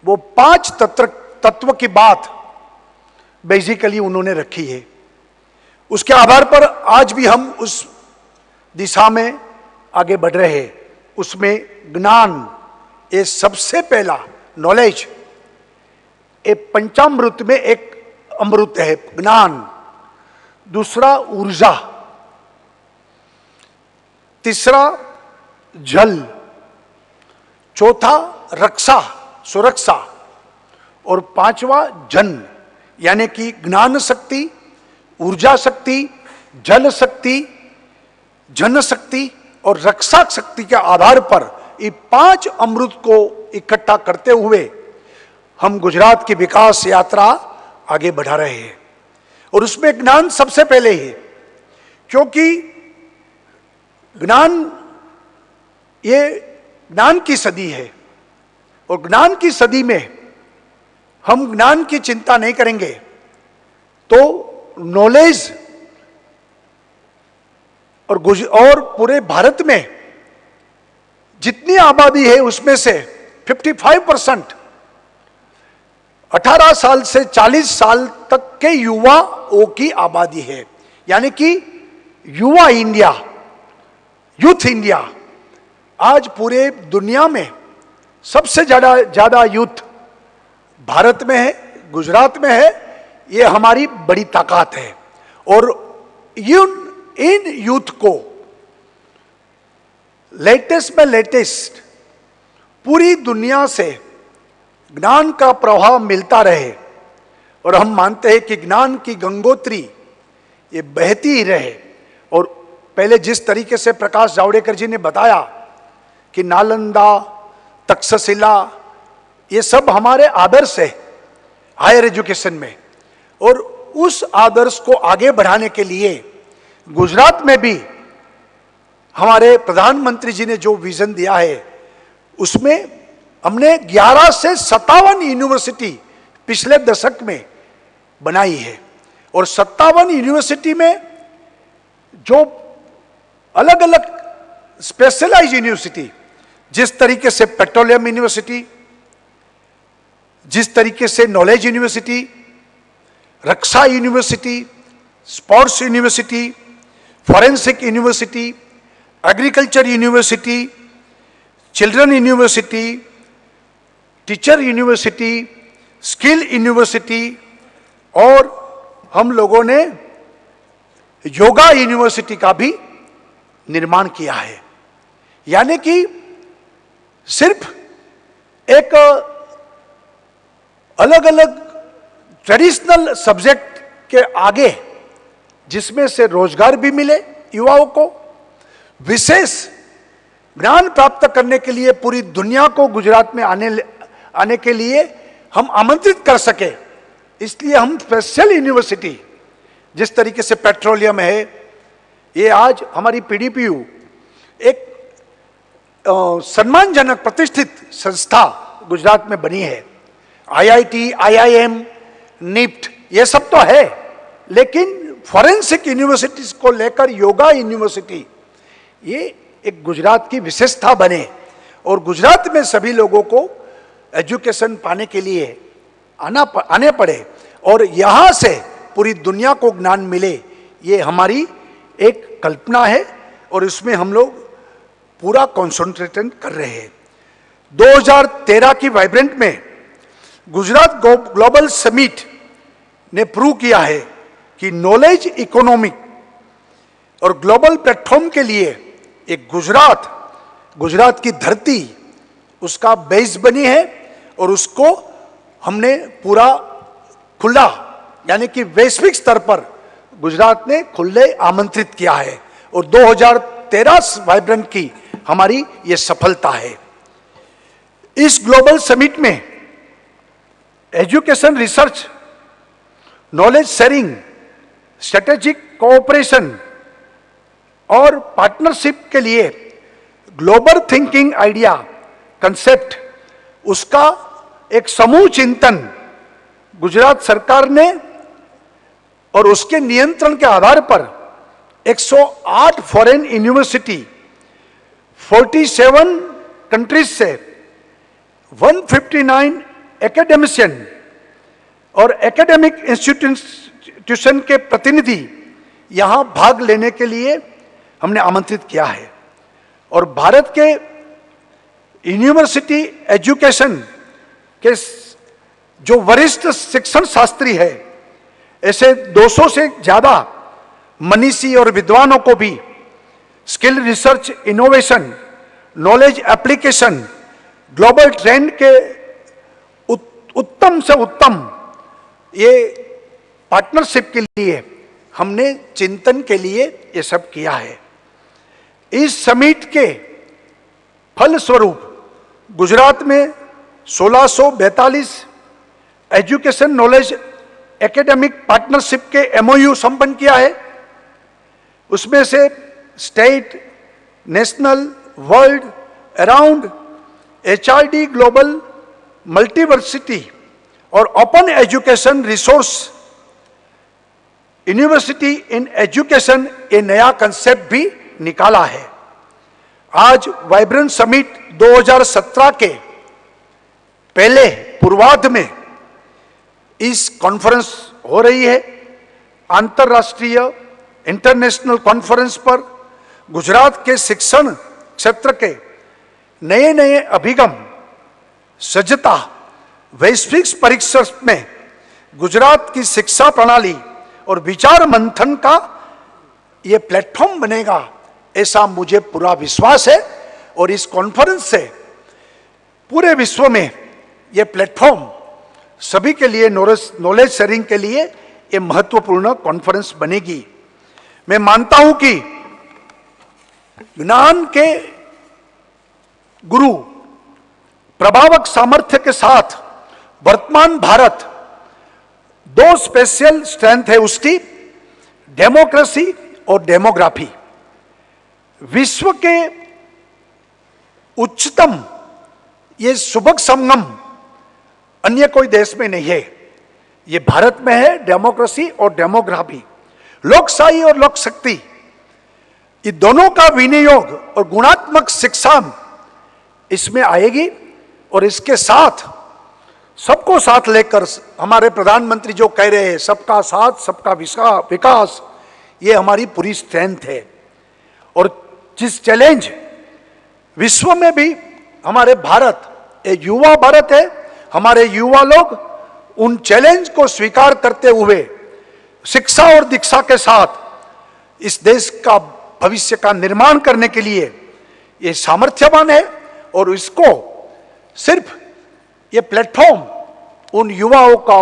वो 5 तत्व की बात बेसिकली उन्होंने रखी है। उसके आधार पर आज भी हम उस दिशा में आगे बढ़ रहे हैं। उसमें ज्ञान, ये सबसे पहला नॉलेज, ये पंचामृत में एक अमृत है, ज्ञान। दूसरा ऊर्जा, तीसरा जल, चौथा रक्षा, सुरक्षा, और 5वां जन, यानी कि ज्ञान शक्ति, ऊर्जा शक्ति, जल शक्ति, जन शक्ति और रक्षा शक्ति के आधार पर ये 5 अमृत को इकट्ठा करते हुए हम गुजरात की विकास यात्रा आगे बढ़ा रहे हैं। और उसमें ज्ञान सबसे पहले है, क्योंकि ज्ञान, ये ज्ञान की सदी है और ज्ञान की सदी में हम ज्ञान की चिंता नहीं करेंगे तो नॉलेज और पूरे भारत में जितनी आबादी है उसमें से 55% 18 साल से 40 साल तक के युवाओं की आबादी है। यानी कि युवा इंडिया, यूथ इंडिया, आज पूरे दुनिया में सबसे ज्यादा यूथ भारत में है, गुजरात में है। ये हमारी बड़ी ताकत है और इन यूथ को लेटेस्ट में लेटेस्ट पूरी दुनिया से ज्ञान का प्रवाह मिलता रहे और हम मानते हैं कि ज्ञान की गंगोत्री ये बहती ही रहे। और पहले जिस तरीके से प्रकाश जावड़ेकर जी ने बताया कि नालंदा, तक्षशिला, ये सब हमारे आदर्श है हायर एजुकेशन में, और उस आदर्श को आगे बढ़ाने के लिए गुजरात में भी हमारे प्रधानमंत्री जी ने जो विजन दिया है उसमें हमने 11 से 57 यूनिवर्सिटी पिछले दशक में बनाई है। और 57 यूनिवर्सिटी में जो अलग अलग स्पेशलाइज यूनिवर्सिटी, जिस तरीके से पेट्रोलियम यूनिवर्सिटी, जिस तरीके से knowledge university, Raksha university, sports university, forensic university, agriculture university, children university, teacher university, skill university, और हम लोगों ने योगा यूनिवर्सिटी का भी निर्माण किया है। यानी कि सिर्फ एक अलग अलग ट्रेडिशनल सब्जेक्ट के आगे, जिसमें से रोजगार भी मिले युवाओं को, विशेष ज्ञान प्राप्त करने के लिए पूरी दुनिया को गुजरात में आने के लिए हम आमंत्रित कर सके, इसलिए हम स्पेशल यूनिवर्सिटी, जिस तरीके से पेट्रोलियम है, ये आज हमारी पीडीपीयू एक सम्मानजनक प्रतिष्ठित संस्था गुजरात में बनी है। आईआईटी, आईआईएम, निफ्ट, ये सब तो है, लेकिन फॉरेंसिक यूनिवर्सिटीज को लेकर योगा यूनिवर्सिटी, ये एक गुजरात की विशेषता बने और गुजरात में सभी लोगों को एजुकेशन पाने के लिए आने पड़े और यहाँ से पूरी दुनिया को ज्ञान मिले, ये हमारी एक कल्पना है और इसमें हम लोग पूरा कॉन्सेंट्रेट कर रहे हैं। 2013 की वाइब्रेंट में गुजरात ग्लोबल समिट ने प्रूव किया है कि नॉलेज इकोनॉमिक और ग्लोबल प्लेटफॉर्म के लिए एक गुजरात की धरती उसका बेस बनी है और उसको हमने पूरा खुला, यानी कि वैश्विक स्तर पर गुजरात ने खुले आमंत्रित किया है और 2013 वाइब्रेंट की हमारी ये सफलता है। इस ग्लोबल समिट में education research, knowledge sharing, strategic cooperation और पार्टनरशिप के लिए ग्लोबल थिंकिंग आइडिया कंसेप्ट, उसका एक समूह चिंतन गुजरात सरकार ने और उसके नियंत्रण के आधार पर 108 फॉरेन यूनिवर्सिटी, 47 कंट्रीज से 159 एकेडमिशियन और एकेडमिक इंस्टीट्यूशन के प्रतिनिधि यहां भाग लेने के लिए हमने आमंत्रित किया है। और भारत के यूनिवर्सिटी एजुकेशन के जो वरिष्ठ शिक्षण शास्त्री है, ऐसे 200 से ज्यादा मनीषी और विद्वानों को भी skill research, innovation, knowledge application, global trend के उत्तम से उत्तम ये पार्टनरशिप के लिए हमने चिंतन के लिए ये सब किया है। इस समिट के फलस्वरूप गुजरात में 1642 एजुकेशन नॉलेज एकेडमिक पार्टनरशिप के एमओयू संपन्न किया है। उसमें से state, national, world, around, HRD global, multiversity और open education resource, university in education, ये नया कंसेप्ट भी निकाला है। आज वाइब्रेंट समिट 2017 के पहले पूर्वार्ध में इस कॉन्फ्रेंस हो रही है। अंतरराष्ट्रीय इंटरनेशनल कॉन्फ्रेंस पर गुजरात के शिक्षण क्षेत्र के नए नए अभिगम, सज्जता, वैश्विक परीक्षा में गुजरात की शिक्षा प्रणाली और विचार मंथन का ये प्लेटफॉर्म बनेगा, ऐसा मुझे पूरा विश्वास है। और इस कॉन्फ्रेंस से पूरे विश्व में ये प्लेटफॉर्म सभी के लिए नॉलेज शेयरिंग के लिए ये महत्वपूर्ण कॉन्फ्रेंस बनेगी। मैं मानता हूं कि ज्ञान के गुरु प्रभावक सामर्थ्य के साथ वर्तमान भारत दो स्पेशल स्ट्रेंथ है उसकी, डेमोक्रेसी और डेमोग्राफी। विश्व के उच्चतम ये सुभग संगम अन्य कोई देश में नहीं है, ये भारत में है। डेमोक्रेसी और डेमोग्राफी, लोकशाही और लोक शक्ति, ये दोनों का विनियोग और गुणात्मक शिक्षा इसमें आएगी। और इसके साथ सबको साथ लेकर हमारे प्रधानमंत्री जो कह रहे हैं, सबका साथ सबका विकास, ये हमारी पूरी स्ट्रेंथ है। और जिस चैलेंज विश्व में भी हमारे भारत एक युवा भारत है, हमारे युवा लोग उन चैलेंज को स्वीकार करते हुए शिक्षा और दीक्षा के साथ इस देश का भविष्य का निर्माण करने के लिए ये सामर्थ्यवान है। और इसको सिर्फ ये प्लेटफॉर्म उन युवाओं का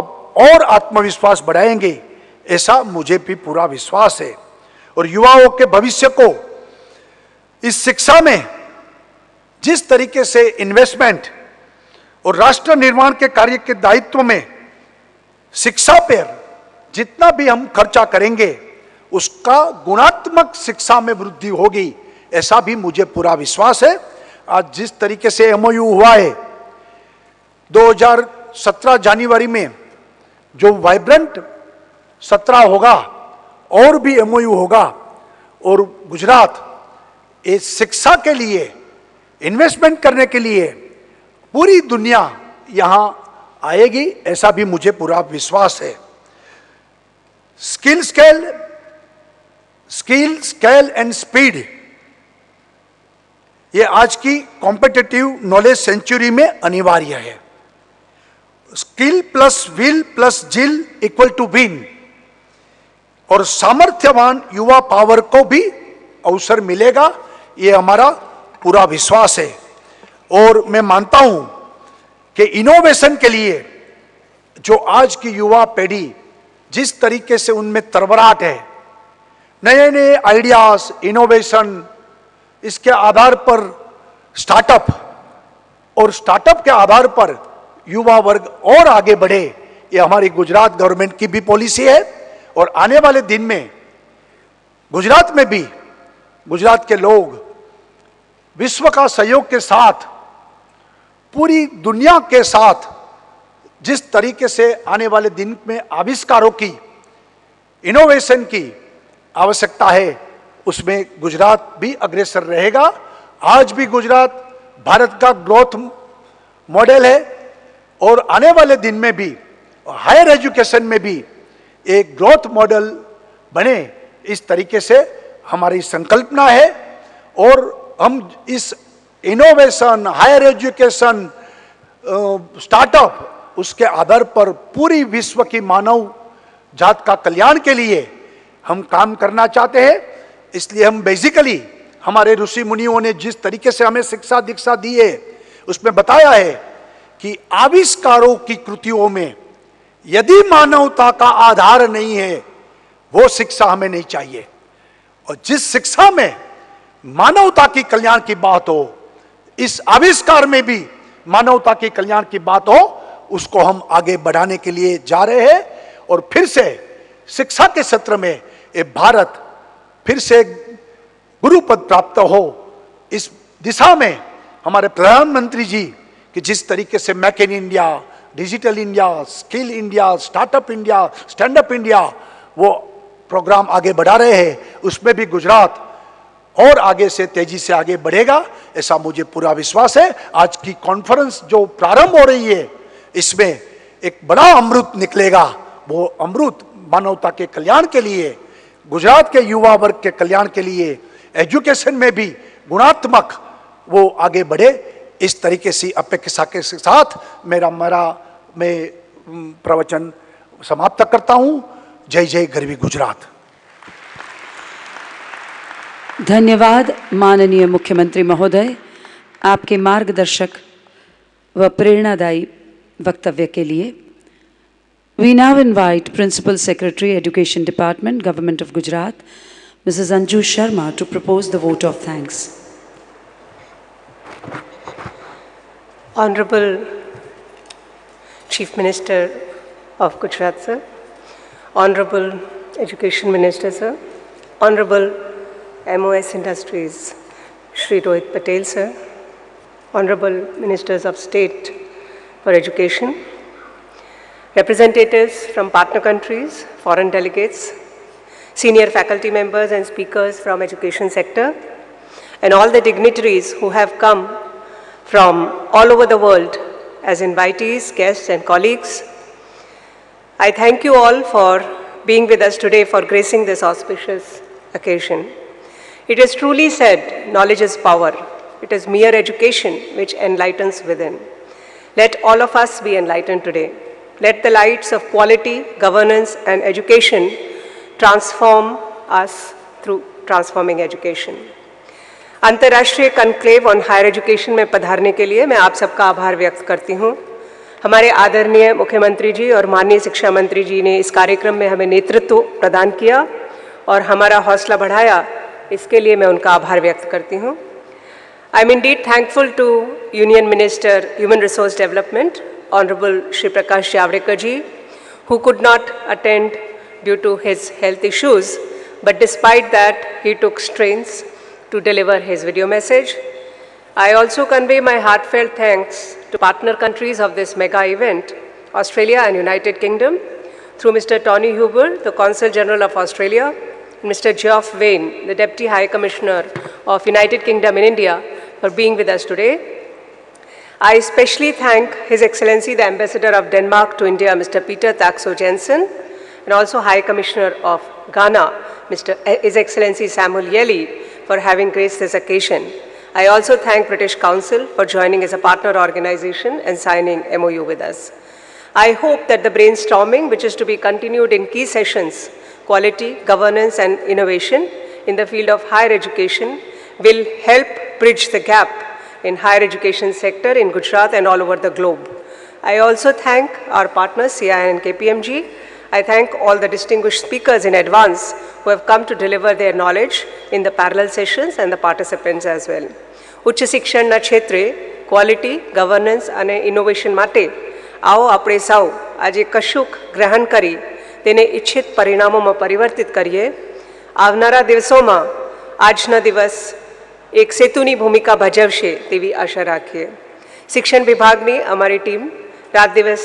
और आत्मविश्वास बढ़ाएंगे, ऐसा मुझे भी पूरा विश्वास है। और युवाओं के भविष्य को इस शिक्षा में जिस तरीके से इन्वेस्टमेंट और राष्ट्र निर्माण के कार्य के दायित्व में शिक्षा पर जितना भी हम खर्चा करेंगे, उसका गुणात्मक शिक्षा में वृद्धि होगी, ऐसा भी मुझे पूरा विश्वास है। आज जिस तरीके से एमओयू हुआ है 2017 जनवरी में, जो वाइब्रेंट 17 होगा और भी एमओयू होगा। और गुजरात इस शिक्षा के लिए इन्वेस्टमेंट करने के लिए पूरी दुनिया यहां आएगी, ऐसा भी मुझे पूरा विश्वास है। स्किल स्केल एंड स्पीड, ये आज की कॉम्पिटिटिव नॉलेज सेंचुरी में अनिवार्य है। स्किल प्लस विल प्लस जिल इक्वल टू विन। और सामर्थ्यवान युवा पावर को भी अवसर मिलेगा, ये हमारा पूरा विश्वास है। और मैं मानता हूं कि इनोवेशन के लिए जो आज की युवा पीढ़ी जिस तरीके से उनमें तरबराहट है, नए नए आइडियाज, इनोवेशन, इसके आधार पर स्टार्टअप और स्टार्टअप के आधार पर युवा वर्ग और आगे बढ़े, ये हमारी गुजरात गवर्नमेंट की भी पॉलिसी है। और आने वाले दिन में गुजरात में भी गुजरात के लोग विश्व का सहयोग के साथ, पूरी दुनिया के साथ जिस तरीके से आने वाले दिन में आविष्कारों की, इनोवेशन की आवश्यकता है, उसमें गुजरात भी अग्रसर रहेगा। आज भी गुजरात भारत का ग्रोथ मॉडल है और आने वाले दिन में भी हायर एजुकेशन में भी एक ग्रोथ मॉडल बने, इस तरीके से हमारी संकल्पना है। और हम इस इनोवेशन, हायर एजुकेशन, स्टार्टअप, उसके आधार पर पूरी विश्व की मानव जात का कल्याण के लिए हम काम करना चाहते हैं। इसलिए हम बेसिकली, हमारे ऋषि मुनियों ने जिस तरीके से हमें शिक्षा दीक्षा दी है, उसमें बताया है कि आविष्कारों की कृतियों में यदि मानवता का आधार नहीं है, वो शिक्षा हमें नहीं चाहिए। और जिस शिक्षा में मानवता की कल्याण की बात हो, इस आविष्कार में भी मानवता की कल्याण की बात हो, उसको हम आगे बढ़ाने के लिए जा रहे हैं। और फिर से शिक्षा के क्षेत्र में ये भारत फिर से गुरु पद प्राप्त हो, इस दिशा में हमारे प्रधानमंत्री जी कि जिस तरीके से make in India, digital India, skill India, startup India, stand up India, वो प्रोग्राम आगे बढ़ा रहे हैं, उसमें भी गुजरात और आगे से तेजी से आगे बढ़ेगा, ऐसा मुझे पूरा विश्वास है। आज की कॉन्फ्रेंस जो प्रारंभ हो रही है, इसमें एक बड़ा अमृत निकलेगा। वो अमृत मानवता के कल्याण के लिए, गुजरात के युवा वर्ग के कल्याण के लिए, एजुकेशन में भी गुणात्मक वो आगे बढ़े, इस तरीके से अपेक्षा के साथ मैं प्रवचन समाप्त करता हूं। जय जय गरवी गुजरात। धन्यवाद माननीय मुख्यमंत्री महोदय, आपके मार्गदर्शक व प्रेरणादायी वक्तव्य के लिए। We now invite Principal Secretary, Education Department, Government of Gujarat, Mrs. Anju Sharma, to propose the vote of thanks. Honorable Chief Minister of Gujarat, sir, Honorable Education Minister, sir, Honorable MOS Industries, Shri Rohit Patel, sir, Honorable Ministers of State for Education, representatives from partner countries, foreign delegates, senior faculty members and speakers from education sector, and all the dignitaries who have come from all over the world as invitees, guests and colleagues. I thank you all for being with us today for gracing this auspicious occasion. It is truly said, knowledge is power. It is mere education which enlightens within. Let all of us be enlightened today. Let the lights of quality, governance and education transform us through transforming education. अंतर्राष्ट्रीय conclave on higher education में पधारने के लिए मैं आप सबका आभार व्यक्त करती हूँ। हमारे आदरणीय मुख्यमंत्री जी और माननीय शिक्षा मंत्री जी ने इस कार्यक्रम में हमें नेतृत्व प्रदान किया और हमारा हौसला बढ़ाया, इसके लिए मैं उनका आभार व्यक्त करती हूँ। I am indeed thankful to Union Minister Human Resource Development, Honorable Shri Prakash Javadekar ji, who could not attend due to his health issues, but despite that he took strains to deliver his video message. I also convey my heartfelt thanks to partner countries of this mega event, Australia and United Kingdom, through Mr. Tony Huber, the Consul General of Australia, and Mr. Geoff Wayne, the Deputy High Commissioner of United Kingdom in India, for being with us today. I especially thank His Excellency the Ambassador of Denmark to India, Mr. Peter Taxo Jensen, and also High Commissioner of Ghana, His Excellency Samuel Yeli, for having graced this occasion. I also thank British Council for joining as a partner organization and signing MOU with us. I hope that the brainstorming, which is to be continued in key sessions, quality, governance and innovation in the field of higher education, will help bridge the gap in higher education sector in Gujarat and all over the globe. I also thank our partners CII and KPMG. I thank all the distinguished speakers in advance who have come to deliver their knowledge in the parallel sessions and the participants as well. ઉચ્ચ શિક્ષણના ક્ષેત્રે quality, governance અને innovation માટે आओ આપણે સૌ આજે કશુંક ગ્રહણ કરી તેને ઈચ્છિત પરિણામોમાં પરિવર્તિત કરીએ. આવનારા દિવસોમાં આજનો દિવસ એક સેતુની ભૂમિકા ભજવશે તેવી આશા રાખીએ. શિક્ષણ વિભાગની અમારી ટીમ રાત દિવસ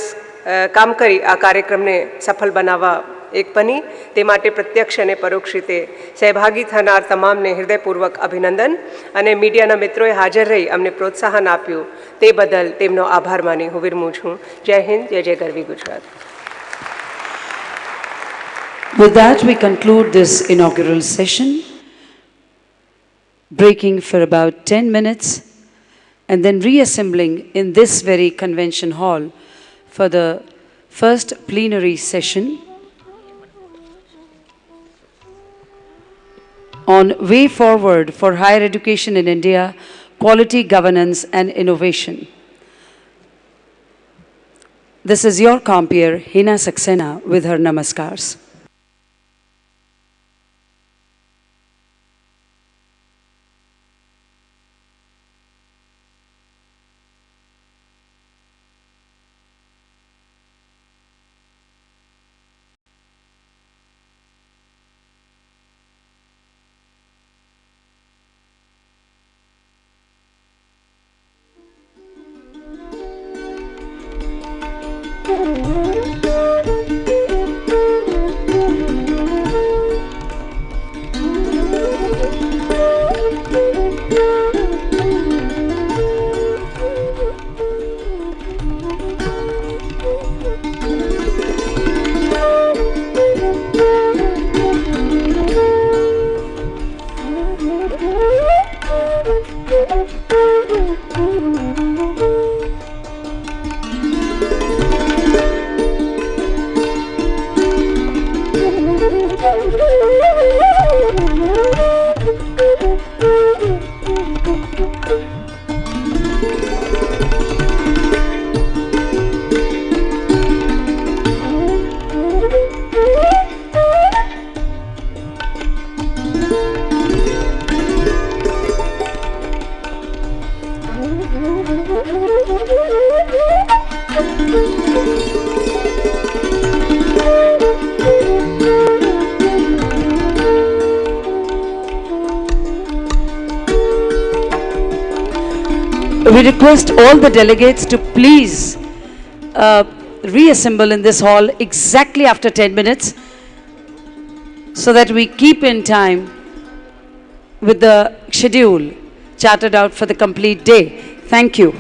કામ કરી આ કાર્યક્રમને સફળ બનાવવા એક બની. તે માટે પ્રત્યક્ષ અને પરોક્ષ રીતે સહભાગી થનાર તમામને હૃદયપૂર્વક અભિનંદન અને મીડિયાના મિત્રોએ હાજર રહી અમને પ્રોત્સાહન આપ્યું તે બદલ તેમનો આભાર માની હું વિરમું છું. જય હિન્દ, જય જય ગરવી Gujarat. With that, we conclude this inaugural session, breaking for about 10 minutes and then reassembling in this very convention hall for the first plenary session on way forward for higher education in India, quality governance and innovation. This is your compeer, Hina Saxena, with her namaskars. We request all the delegates to please reassemble in this hall exactly after 10 minutes so that we keep in time with the schedule charted out for the complete day. Thank you.